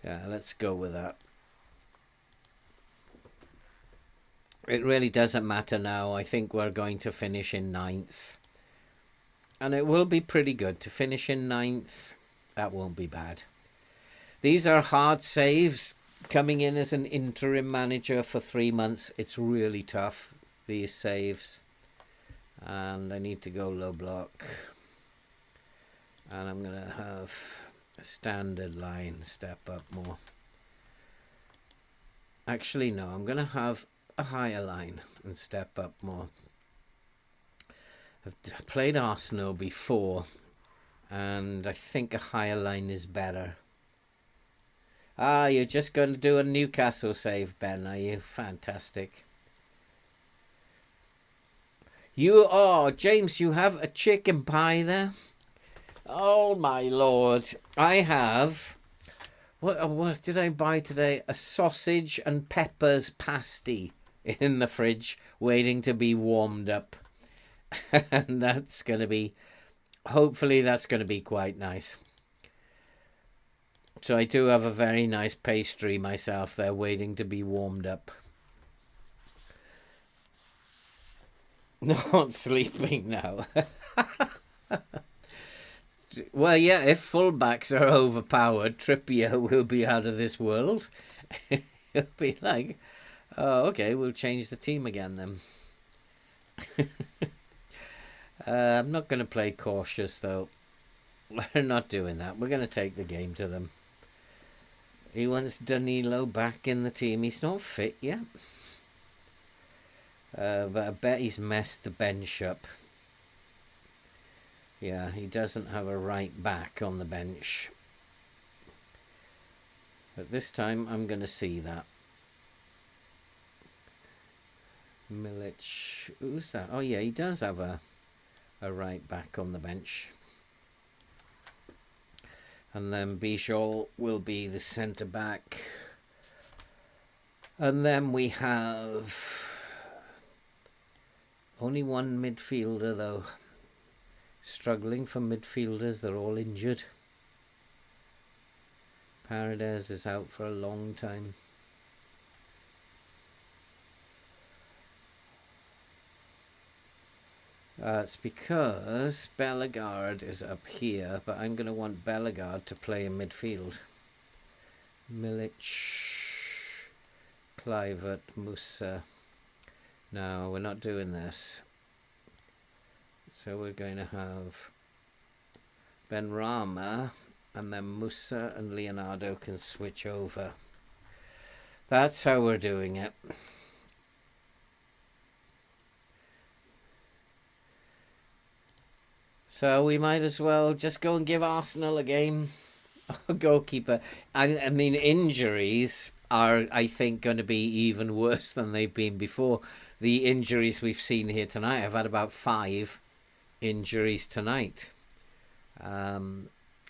Yeah, let's go with that. It really doesn't matter now. I think we're going to finish in 9th. And it will be pretty good. To finish in 9th, that won't be bad. These are hard saves. Coming in as an interim manager for 3 months, it's really tough, these saves. And I need to go low block. And I'm going to have a standard line, step up more. Actually, no, I'm going to have a higher line and step up more. I've played Arsenal before, and I think a higher line is better. Ah, you're just going to do a Newcastle save, Ben, are you? Fantastic. You are, James, you have a chicken pie there? Oh, my Lord. I have, what did I buy today? A sausage and peppers pasty in the fridge, waiting to be warmed up. And that's going to be, hopefully that's going to be quite nice. So I do have a very nice pastry myself there, waiting to be warmed up. Not sleeping now. Well, yeah, if fullbacks are overpowered, Trippier will be out of this world. He'll be like, oh, okay, we'll change the team again then. I'm not going to play cautious, though. We're not doing that. We're going to take the game to them. He wants Danilo back in the team. He's not fit yet. But I bet he's messed the bench up. Yeah, he doesn't have a right back on the bench. But this time I'm going to see that. Milic. Who's that? Oh, yeah, he does have a right back on the bench. And then Bijol will be the centre back. And then we have only one midfielder, though. Struggling for midfielders. They're all injured. Paredes is out for a long time. It's because Bellegarde is up here, but I'm going to want Bellegarde to play in midfield. Milic, Kluivert, Musa. No, we're not doing this. So we're going to have Benrahma, and then Musa and Leonardo can switch over. That's how we're doing it. So we might as well just go and give Arsenal a game. Goalkeeper. I mean, injuries are, I think, going to be even worse than they've been before. The injuries we've seen here tonight, I've had about 5 injuries tonight.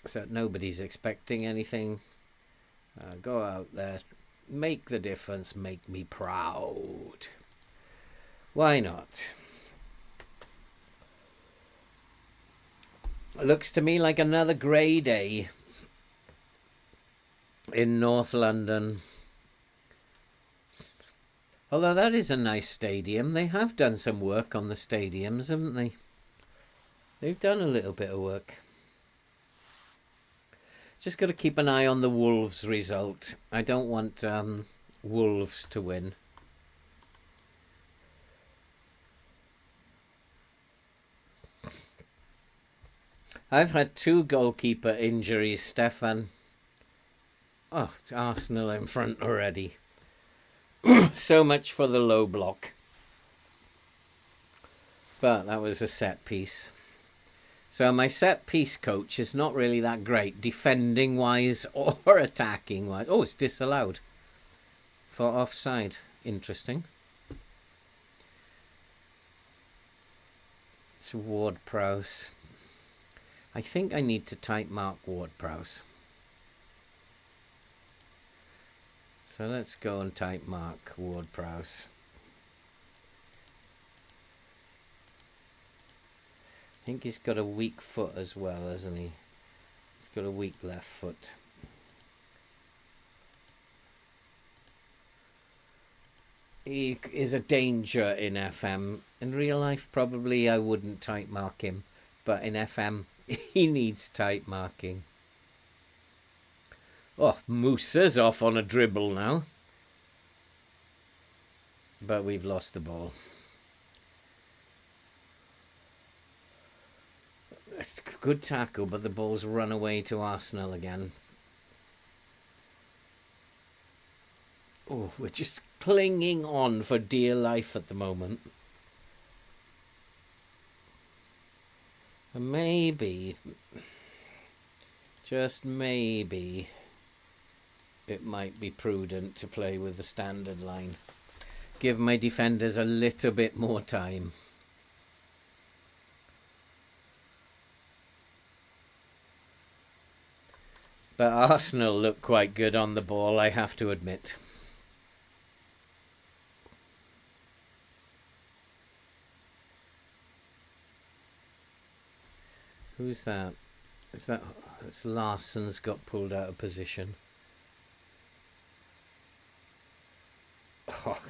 So nobody's expecting anything. Go out there, make the difference, make me proud. Why not? It looks to me like another grey day in North London. Although that is a nice stadium. They have done some work on the stadiums, haven't they? They've done a little bit of work. Just got to keep an eye on the Wolves result. I don't want Wolves to win. I've had 2 goalkeeper injuries, Stefan. Oh, Arsenal in front already. So much for the low block. But that was a set piece. So my set piece coach is not really that great, defending wise or attacking wise. Oh, it's disallowed for offside. Interesting. It's Ward-Prowse. I think I need to type mark Ward-Prowse. So let's go and type mark Ward-Prowse. I think he's got a weak foot as well, hasn't he? He's got a weak left foot. He is a danger in FM. In real life, probably I wouldn't type mark him. But in FM, he needs type marking. Oh, Musa's off on a dribble now. But we've lost the ball. It's a good tackle, but the ball's run away to Arsenal again. Oh, we're just clinging on for dear life at the moment. And maybe, just maybe, it might be prudent to play with the standard line. Give my defenders a little bit more time. But Arsenal look quite good on the ball, I have to admit. Who's that? Is that... It's Larsson's got pulled out of position. Oh,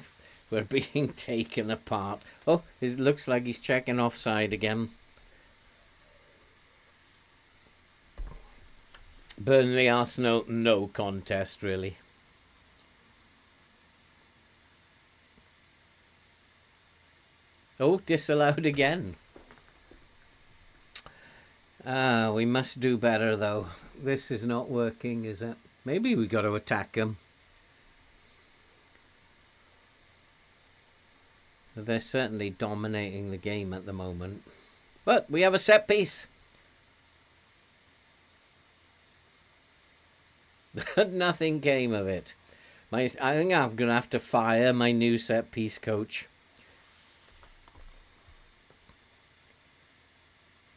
we're being taken apart. Oh, it looks like he's checking offside again. Burnley, Arsenal, no contest really. Oh, disallowed again. We must do better though. This is not working, is it? Maybe we got to attack them. They're certainly dominating the game at the moment. But we have a set piece. Nothing came of it. I think I'm going to have to fire my new set piece coach.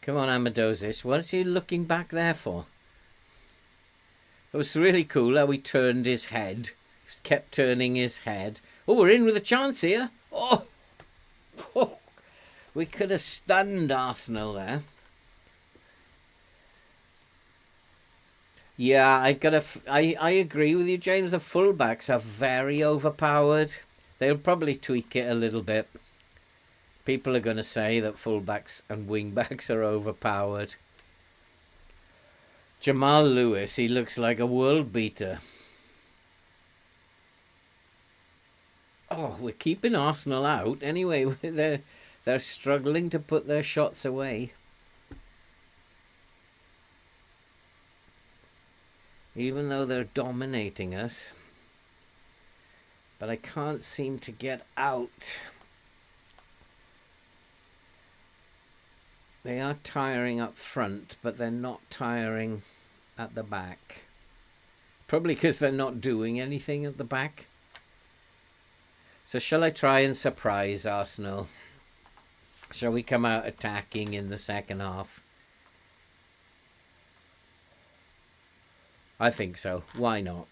Come on, Amadozis. What is he looking back there for? It was really cool how he turned his head. He kept turning his head. Oh, we're in with a chance here. Oh! Oh. We could have stunned Arsenal there. Yeah, I agree with you, James. The fullbacks are very overpowered. They'll probably tweak it a little bit. People are going to say that fullbacks and wingbacks are overpowered. Jamal Lewis, he looks like a world beater. Oh, we're keeping Arsenal out. Anyway, they're struggling to put their shots away. even though they're dominating us. But I can't seem to get out. They are tiring up front, but they're not tiring at the back. Probably because they're not doing anything at the back. So shall I try and surprise Arsenal? Shall we come out attacking in the second half? I think so. Why not?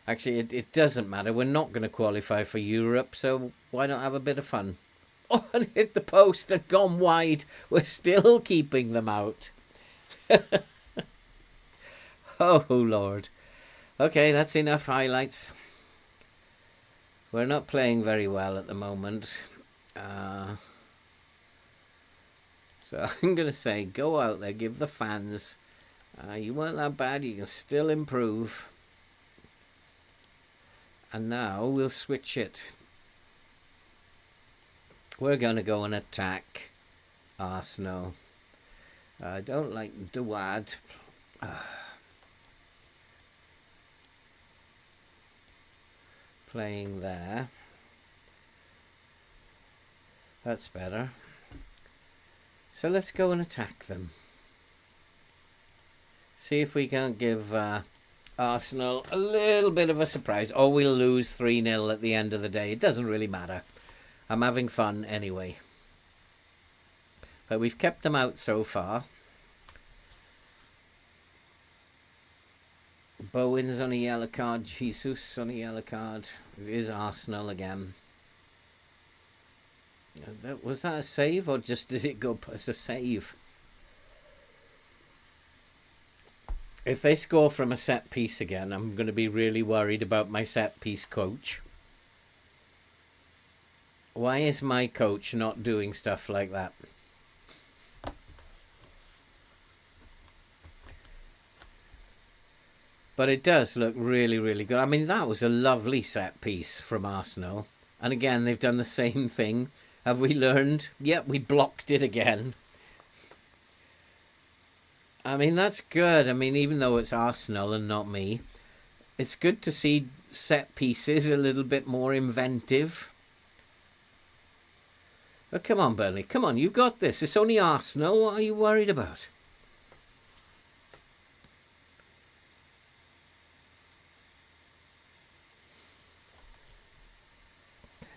Actually, it doesn't matter. We're not going to qualify for Europe, so why not have a bit of fun? Oh, and hit the post and gone wide. We're still keeping them out. Oh, Lord. Okay, that's enough highlights. We're not playing very well at the moment. So I'm going to say, go out there, give the fans. You weren't that bad, you can still improve. And now we'll switch it. We're going to go and attack Arsenal. I don't like Duad. Playing there. That's better. So let's go and attack them. See if we can't give Arsenal a little bit of a surprise. Or we'll lose 3-0 at the end of the day. It doesn't really matter. I'm having fun anyway. But we've kept them out so far. Bowen's on a yellow card. Jesus on a yellow card. It is Arsenal again. Was that a save or just did it go as a save? If they score from a set piece again, I'm going to be really worried about my set piece coach. Why is my coach not doing stuff like that? But it does look really, really good. I mean, that was a lovely set piece from Arsenal. And again, they've done the same thing. Have we learned? Yep, we blocked it again. I mean, that's good. I mean, even though it's Arsenal and not me, it's good to see set pieces a little bit more inventive. But come on, Burnley. Come on, you've got this. It's only Arsenal. What are you worried about?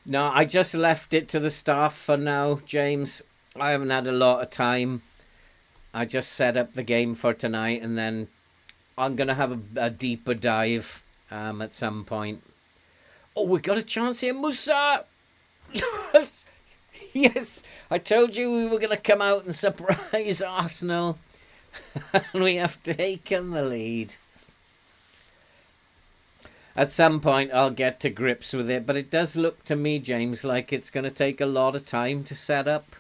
No, I just left it to the staff for now, James. I haven't had a lot of time. I just set up the game for tonight, and then I'm going to have a deeper dive at some point. Oh, we got a chance here, Musa! Yes! Yes! I told you we were going to come out and surprise Arsenal. And we have taken the lead. At some point, I'll get to grips with it, but it does look to me, James, like it's going to take a lot of time to set up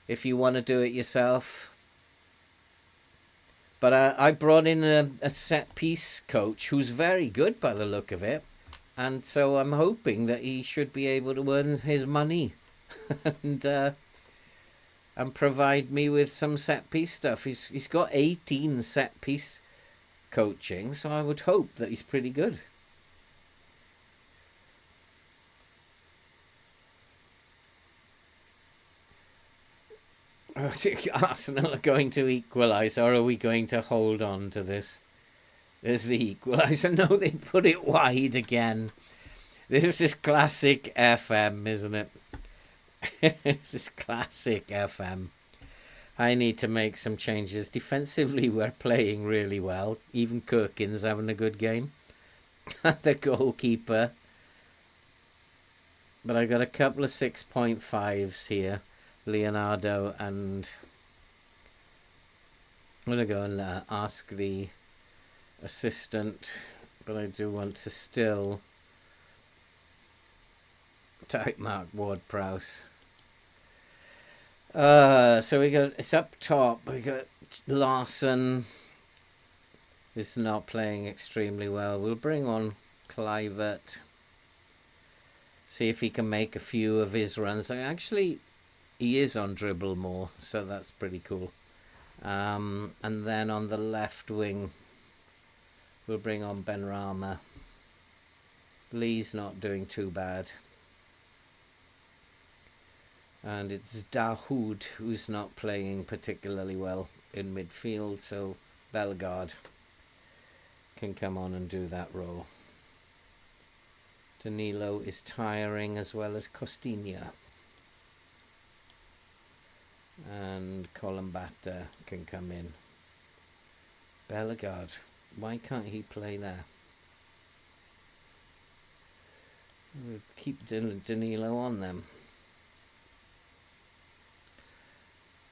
if you want to do it yourself. But I brought in a set-piece coach who's very good by the look of it, and so I'm hoping that he should be able to earn his money and provide me with some set-piece stuff. He's got 18 set-piece coaching, so I would hope that he's pretty good. Arsenal are going to equalise, or are we going to hold on to this? There's the equaliser. No, they put it wide again. This is classic FM, isn't it? This is classic FM. I need to make some changes. Defensively, we're playing really well. Even Kirkin's having a good game. The goalkeeper. But I got a couple of 6.5s here. Leonardo, and I'm going to go and ask the assistant, but I do want to still type Mark Ward-Prowse. So we got, it's up top, we got Larson is not playing extremely well. We'll bring on Clivert, see if he can make a few of his runs. He is on dribble more, so that's pretty cool. And then on the left wing, We'll bring on Benrahma. Lee's not doing too bad. And it's Dahoud who's not playing particularly well in midfield, so Bellegarde can come on and do that role. Danilo is tiring, as well as Costinha. And Colombata can come in. Bellegarde, why can't he play there? We'll keep Danilo on them.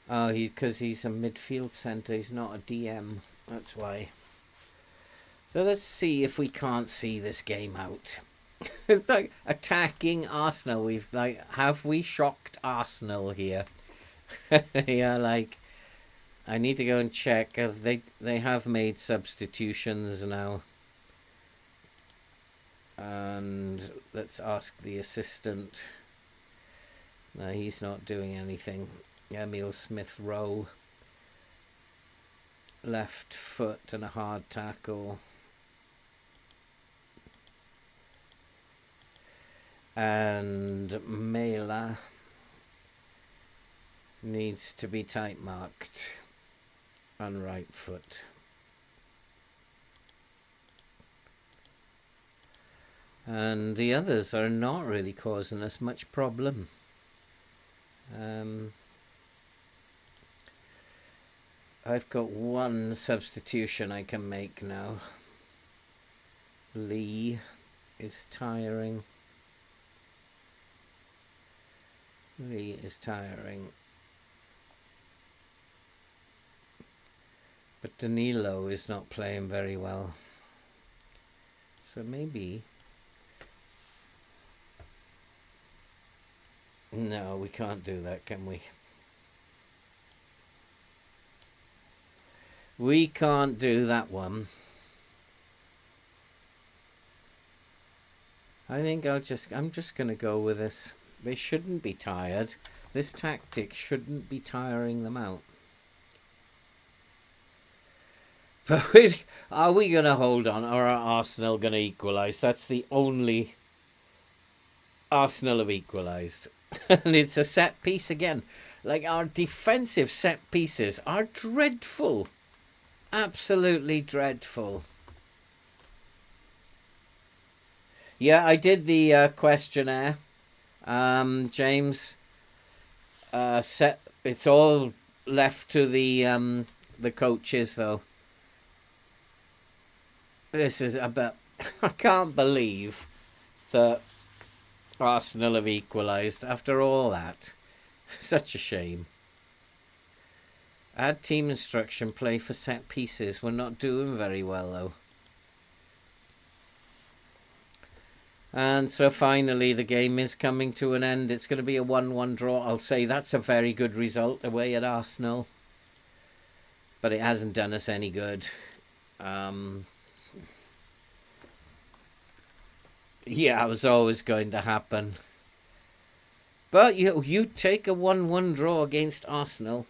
Oh, because he's a midfield centre, he's not a DM, that's why. So let's see if we can't see this game out. It's like attacking Arsenal. Have we shocked Arsenal here? Yeah, like, I need to go and check. They have made substitutions now. And let's ask the assistant. No, he's not doing anything. Emil Smith-Rowe. Left foot and a hard tackle. And Mela needs to be tight marked on right foot. And the others are not really causing us much problem. I've got one substitution I can make now. Lee is tiring. Lee is tiring. But Danilo is not playing very well. So maybe... No, we can't do that, can we? We can't do that one. I think I'm just going to go with this. They shouldn't be tired. This tactic shouldn't be tiring them out. But are we going to hold on, or are Arsenal going to equalise? That's the only... Arsenal have equalised. And it's a set piece again. Like, our defensive set pieces are dreadful. Absolutely dreadful. Yeah, I did the questionnaire. James, it's all left to the coaches, though. This is about... I can't believe that Arsenal have equalised after all that. Such a shame. Add team instruction, play for set pieces. We're not doing very well, though. And so finally the game is coming to an end. It's going to be a 1-1 draw. I'll say that's a very good result away at Arsenal. But it hasn't done us any good. Yeah, it was always going to happen. But you take a 1-1 draw against Arsenal,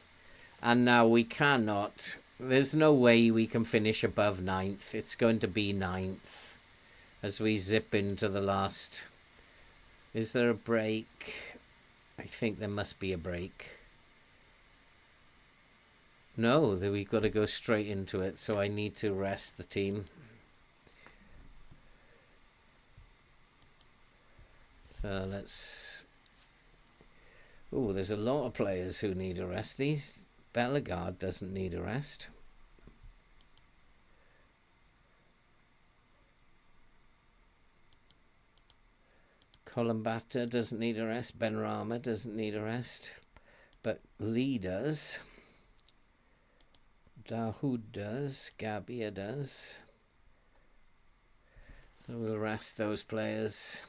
and now we cannot. There's no way we can finish above 9th. It's going to be 9th as we zip into the last. Is there a break? I think there must be a break. No, we've got to go straight into it, so I need to rest the team. So let's... Oh, there's a lot of players who need a rest. Bellegarde doesn't need a rest. Colombata doesn't need a rest. Benrahma doesn't need a rest. But Lee does. Dahoud does. Gabia does. So we'll rest those players.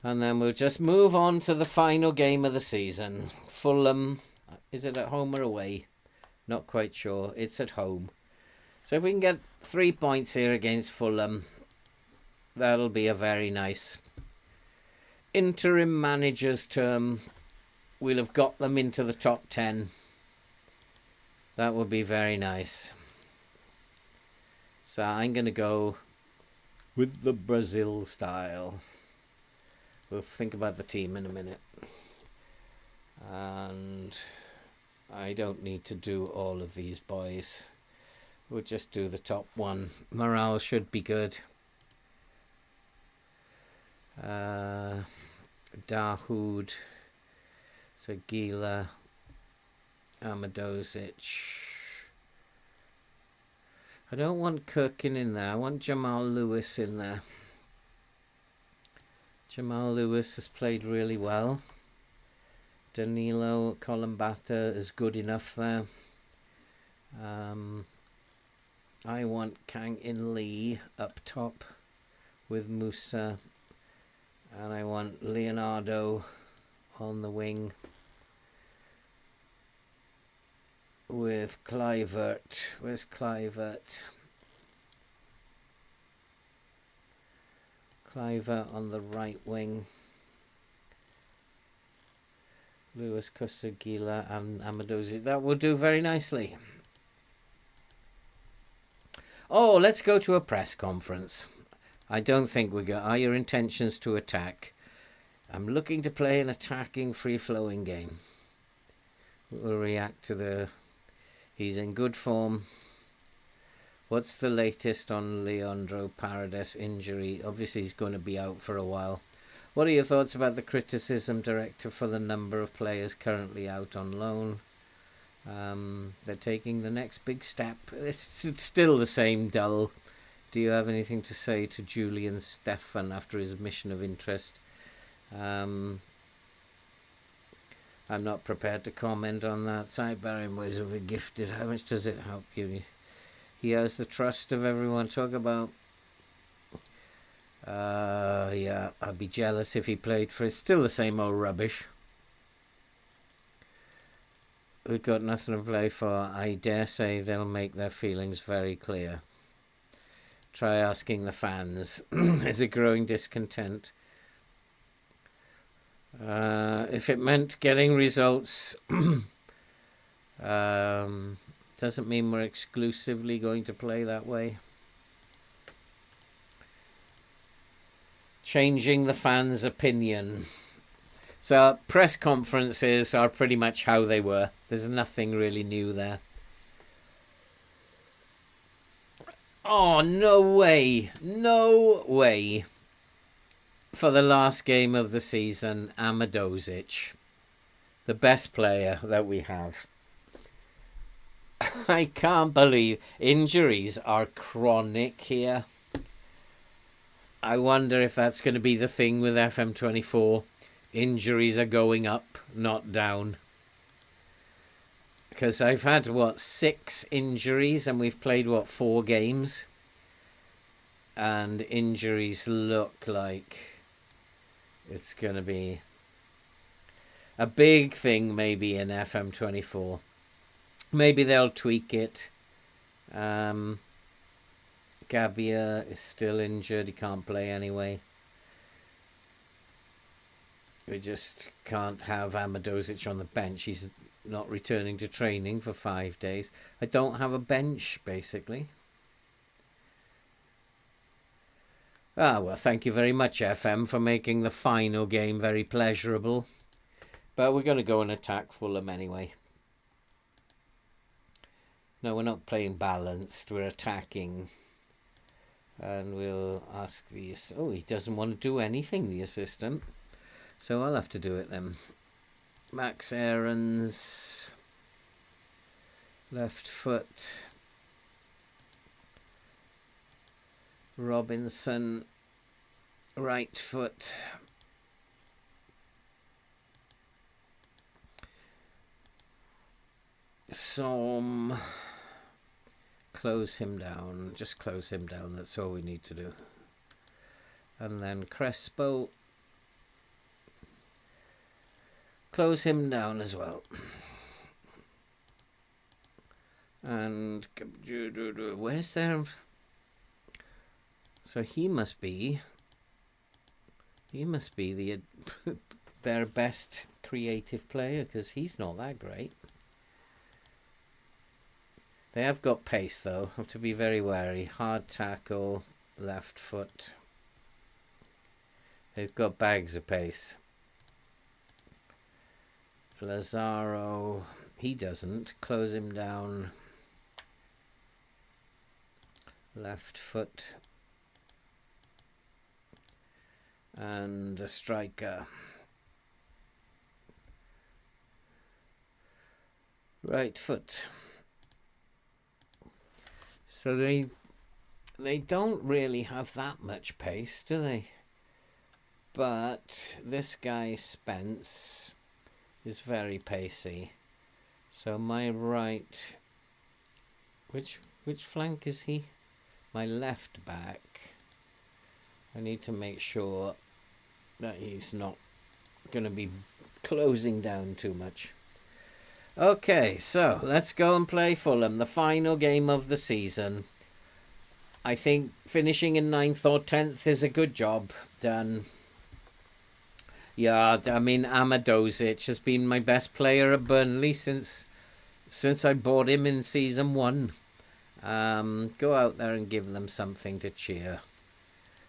And then we'll just move on to the final game of the season. Fulham. Is it at home or away? Not quite sure. It's at home. So if we can get 3 points here against Fulham, that'll be a very nice interim manager's term. We'll have got them into the top 10. That would be very nice. So I'm going to go with the Brazil style. We'll think about the team in a minute. And I don't need to do all of these boys. We'll just do the top one. Morale should be good. Dahoud, Zagila, Amadozic. I don't want Kirkin in there. I want Jamal Lewis in there. Jamal Lewis has played really well. Danilo Colombata is good enough there. I want Kang In Lee up top with Musa. And I want Leonardo on the wing with Kluivert. Where's Kluivert? Kluivert on the right wing. Luis Cosagila and Amadozi. That will do very nicely. Oh, let's go to a press conference. I don't think we go. Are your intentions to attack? I'm looking to play an attacking, free-flowing game. We'll react to the... He's in good form. What's the latest on Leandro Paredes injury? Obviously, he's going to be out for a while. What are your thoughts about the criticism directed for the number of players currently out on loan? They're taking the next big step. It's still the same dull. Do you have anything to say to Julian Stefan after his admission of interest? I'm not prepared to comment on that. Sidebar ways of a gifted. How much does it help you? He has the trust of everyone. Talk about... yeah, I'd be jealous if he played for... It's still the same old rubbish. We've got nothing to play for. I dare say they'll make their feelings very clear. Try asking the fans. Is it growing discontent? If it meant getting results, doesn't mean we're exclusively going to play that way. Changing the fans' opinion. So press conferences are pretty much how they were. There's nothing really new there. Oh, no way. No way. For the last game of the season, Amadozic. The best player that we have. I can't believe injuries are chronic here. I wonder if that's going to be the thing with FM24. Injuries are going up, not down. Because I've had, 6 injuries and we've played, 4 games? And injuries look like it's going to be a big thing maybe in FM24. Maybe they'll tweak it. Gabia is still injured. He can't play anyway. We just can't have Amadozic on the bench. He's not returning to training for 5 days. I don't have a bench, basically. Ah, well, thank you very much, FM, for making the final game very pleasurable. But we're going to go and attack Fulham anyway. No, we're not playing balanced. We're attacking. And we'll ask the... Oh, he doesn't want to do anything, the assistant. So I'll have to do it then. Max Aarons. Left foot. Robinson. Right foot. Som. Close him down. Just close him down. That's all we need to do. And then Crespo. Close him down as well. And where's their... So he must be the their best creative player, because he's not that great. They have got pace, though. Have to be very wary. Hard tackle, left foot. They've got bags of pace. Lazaro, he doesn't. Close him down. Left foot. And a striker. Right foot. So they don't really have that much pace, do they? But this guy Spence is very pacey. So my right, which flank is he? My left back. I need to make sure that he's not going to be closing down too much. Okay, so let's go and play Fulham, the final game of the season. I think finishing in 9th or 10th is a good job done. Yeah, I mean, Amadozic has been my best player at Burnley since I bought him in season 1. Go out there and give them something to cheer.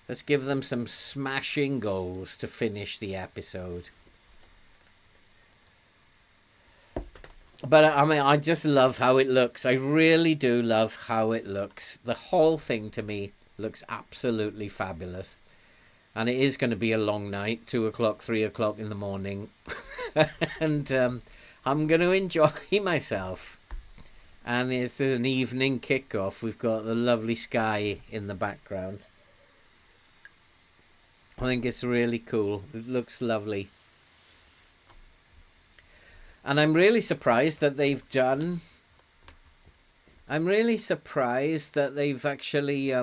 Let's give them some smashing goals to finish the episode. But I mean, I just love how it looks. I really do love how it looks. The whole thing to me looks absolutely fabulous. And it is going to be a long night, 2 o'clock, 3 o'clock in the morning. And I'm going to enjoy myself. And it's an evening kickoff. We've got the lovely sky in the background. I think it's really cool. It looks lovely. And I'm really surprised that they've done... I'm really surprised that they've actually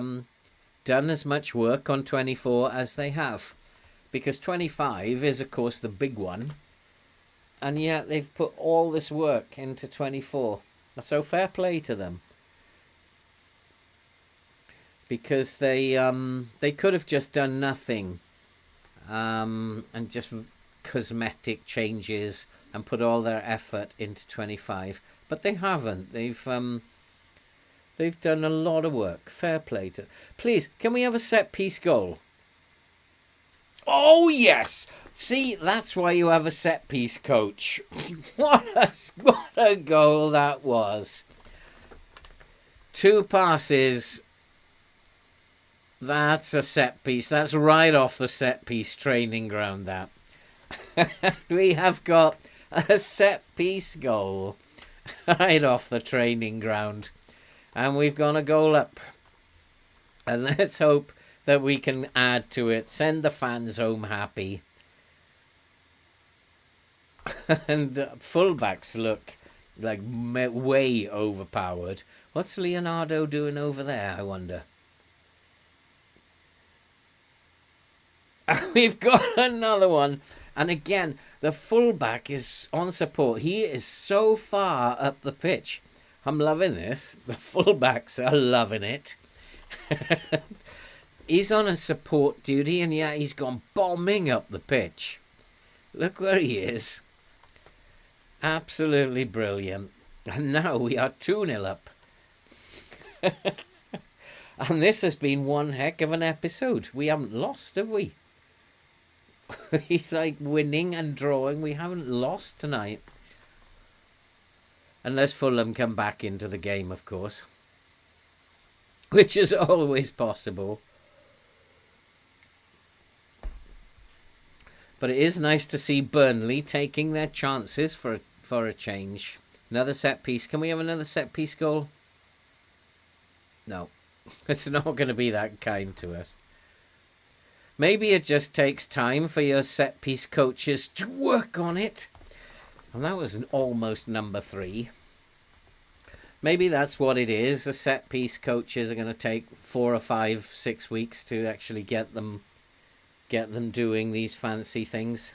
done as much work on 24 as they have. Because 25 is, of course, the big one. And yet they've put all this work into 24. So fair play to them. Because they could have just done nothing. And just cosmetic changes and put all their effort into 25. But they haven't. They've done a lot of work. Fair play to... Please, can we have a set-piece goal? Oh, yes! See, that's why you have a set-piece coach. What a goal that was. 2 passes. That's a set-piece. That's right off the set-piece training ground, that. We have got a set-piece goal right off the training ground. And we've gone a goal up. And let's hope that we can add to it. Send the fans home happy. And fullbacks look like way overpowered. What's Leonardo doing over there, I wonder? We've got another one. And again, the fullback is on support. He is so far up the pitch. I'm loving this. The fullbacks are loving it. He's on a support duty, and yet he's gone bombing up the pitch. Look where he is. Absolutely brilliant. And now we are 2-0 up. And this has been one heck of an episode. We haven't lost, have we? He's like winning and drawing. We haven't lost tonight. Unless Fulham come back into the game, of course. Which is always possible. But it is nice to see Burnley taking their chances for a change. Another set piece. Can we have another set piece goal? No. It's not going to be that kind to us. Maybe it just takes time for your set piece coaches to work on it. And that was an almost number 3. Maybe that's what it is. The set piece coaches are going to take 4 or 5, 6 weeks to actually get them doing these fancy things.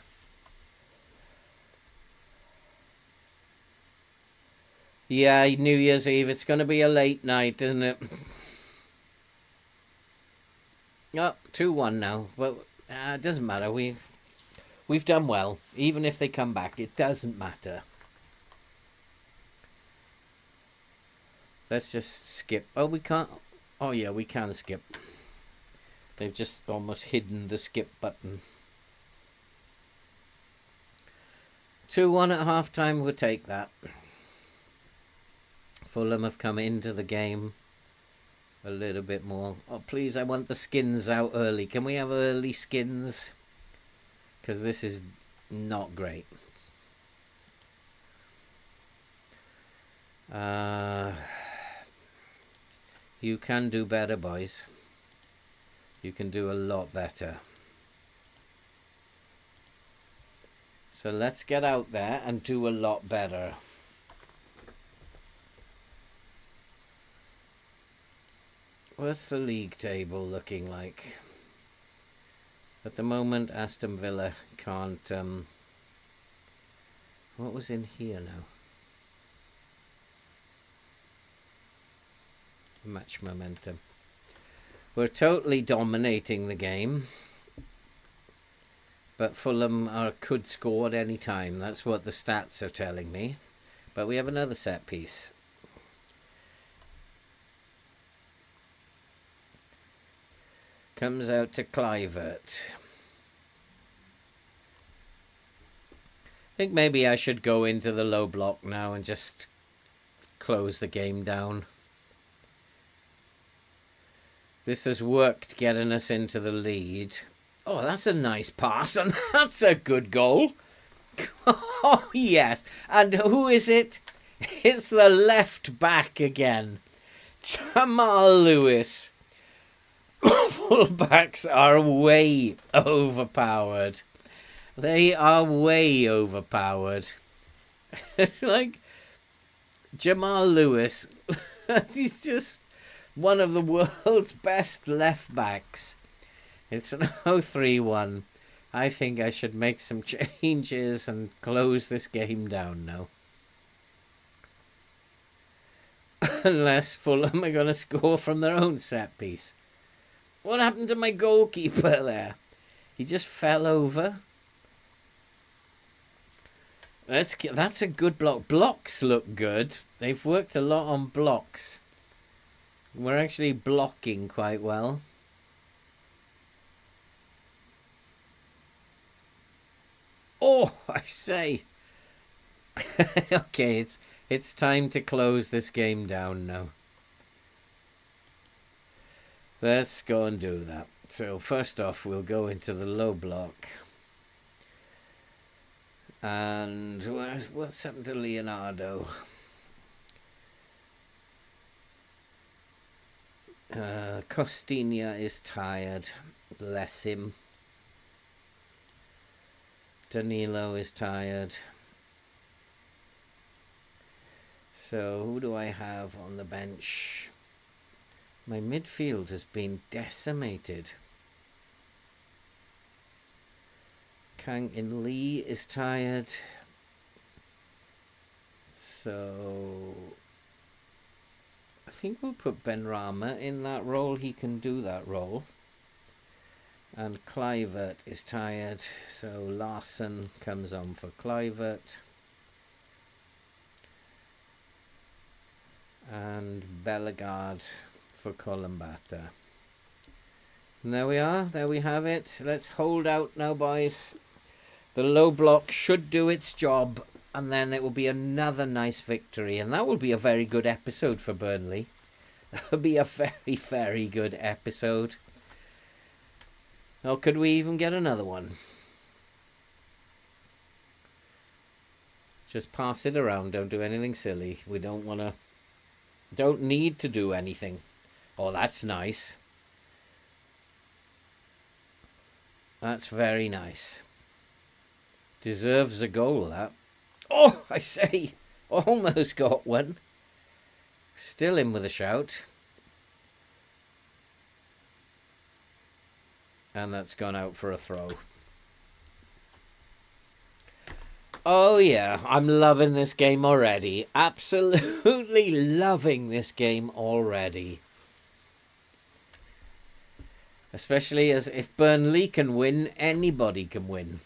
Yeah, New Year's Eve. It's going to be a late night, isn't it? Oh, 2-1 now. Well, it doesn't matter. We've done well. Even if they come back, it doesn't matter. Let's just skip. Oh, we can't. Oh, yeah, we can skip. They've just almost hidden the skip button. 2-1 at half-time, we'll take that. Fulham have come into the game a little bit more. Oh, please, I want the skins out early. Can we have early skins? Because this is not great. You can do better, boys. You can do a lot better. So let's get out there and do a lot better. What's the league table looking like? At the moment, Aston Villa can't... what was in here now? Match momentum. We're totally dominating the game. But Fulham could score at any time. That's what the stats are telling me. But we have another set piece. Comes out to Kluivert. I think maybe I should go into the low block now and just close the game down. This has worked getting us into the lead. Oh, that's a nice pass, and that's a good goal. Oh, yes. And who is it? It's the left back again. Jamal Lewis. Fullbacks are way overpowered. They are way overpowered. It's like Jamal Lewis. He's just one of the world's best left backs. It's an 0-3-1. I think I should make some changes and close this game down now. Unless Fulham are going to score from their own set piece. What happened to my goalkeeper there? He just fell over. That's a good block. Blocks look good. They've worked a lot on blocks. We're actually blocking quite well. Oh, I say. Okay, it's time to close this game down now. Let's go and do that. So first off, we'll go into the low block. And what's happened to Leonardo? Costinha is tired. Bless him. Danilo is tired. So who do I have on the bench? My midfield has been decimated. Kang In Lee is tired. So I think we'll put Benrahma in that role. He can do that role. And Kluivert is tired, so Larson comes on for Kluivert. And Bellegarde for Colombata. And there we are, there we have it. Let's hold out now, boys. The low block should do its job, and then it will be another nice victory. And that will be a very good episode for Burnley. That will be a very, very good episode. Or could we even get another one? Just pass it around. Don't do anything silly. We don't want to... Don't need to do anything. Oh, that's nice. That's very nice. Deserves a goal, that. Oh, I say. Almost got one. Still in with a shout. And that's gone out for a throw. Oh yeah, I'm loving this game already. Absolutely loving this game already. Especially as if Burnley can win, anybody can win.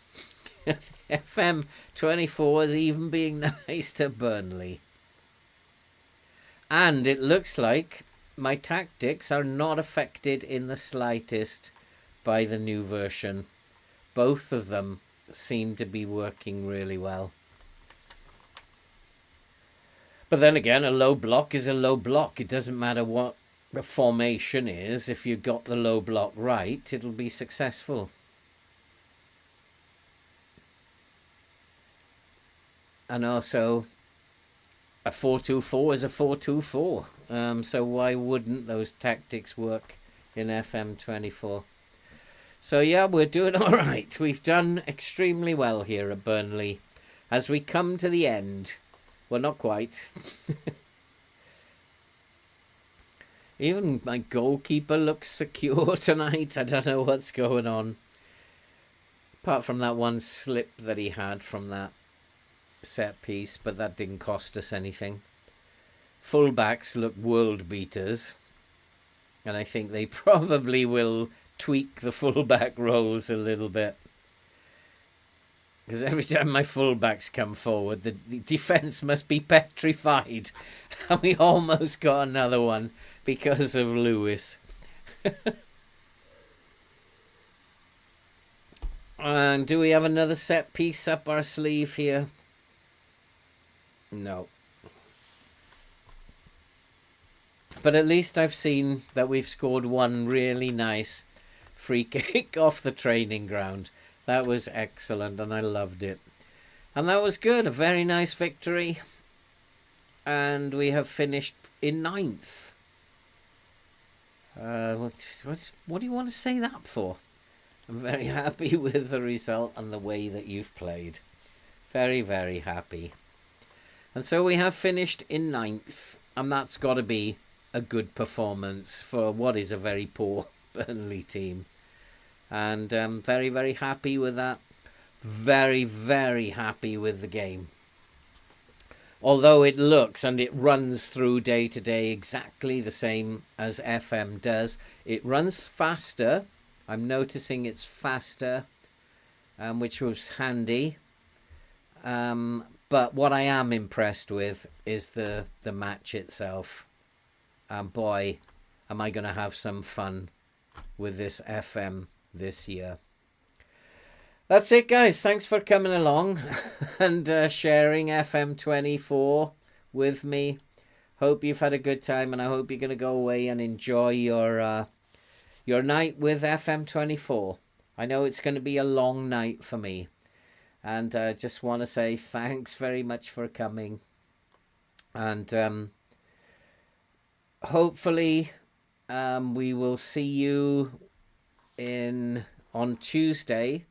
FM24 is even being nice to Burnley. And it looks like my tactics are not affected in the slightest by the new version. Both of them seem to be working really well. But then again, a low block is a low block. It doesn't matter what the formation is. If you got the low block right, it'll be successful. And also, a 4-2-4 is a 4-2-4. So why wouldn't those tactics work in FM24? So yeah, we're doing all right. We've done extremely well here at Burnley. As we come to the end, well, not quite. Even my goalkeeper looks secure tonight. I don't know what's going on. Apart from that one slip that he had from that set piece, but that didn't cost us anything. Fullbacks look world beaters, and I think they probably will tweak the fullback roles a little bit, because every time my fullbacks come forward, the defence must be petrified, and we almost got another one because of Lewis. And do we have another set piece up our sleeve here? No. But at least I've seen that we've scored one really nice free kick off the training ground. That was excellent and I loved it. And that was good. A very nice victory. And we have finished in 9th. What do you want to say that for? I'm very happy with the result and the way that you've played. Very, very happy. And so we have finished in 9th, and that's got to be a good performance for what is a very poor Burnley team. And I'm very, very happy with that. Very, very happy with the game. Although it looks and it runs through day to day exactly the same as FM does, it runs faster. I'm noticing it's faster, which was handy. But what I am impressed with is the match itself. Boy, am I going to have some fun with this FM this year. That's it, guys. Thanks for coming along and sharing FM24 with me. Hope you've had a good time, and I hope you're going to go away and enjoy your night with FM24. I know it's going to be a long night for me. And I just want to say thanks very much for coming. And hopefully we will see you on Tuesday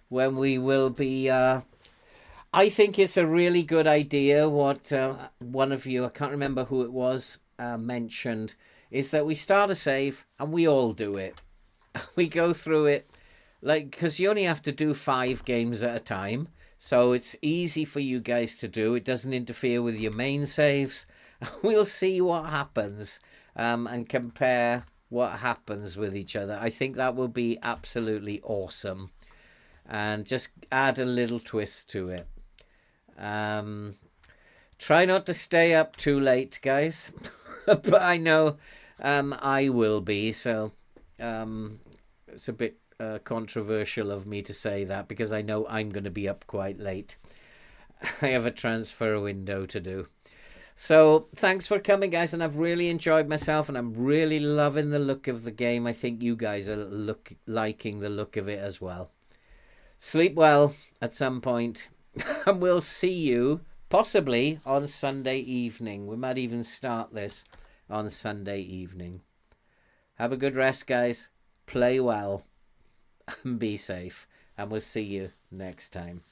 when we will be... I think it's a really good idea what one of you, I can't remember who it was, mentioned, is that we start a save and we all do it. We go through it. Like, because you only have to do 5 games at a time, so it's easy for you guys to do. It doesn't interfere with your main saves. We'll see what happens and compare what happens with each other. I think that will be absolutely awesome. And just add a little twist to it. Try not to stay up too late, guys. But I know I will be, so it's a bit... controversial of me to say that because I know I'm going to be up quite late. I have a transfer window to do. So thanks for coming, guys, and I've really enjoyed myself and I'm really loving the look of the game. I think you guys are liking the look of it as well. Sleep well at some point and we'll see you possibly on Sunday evening. We might even start this on Sunday evening. Have a good rest, guys. Play well. And be safe, and we'll see you next time.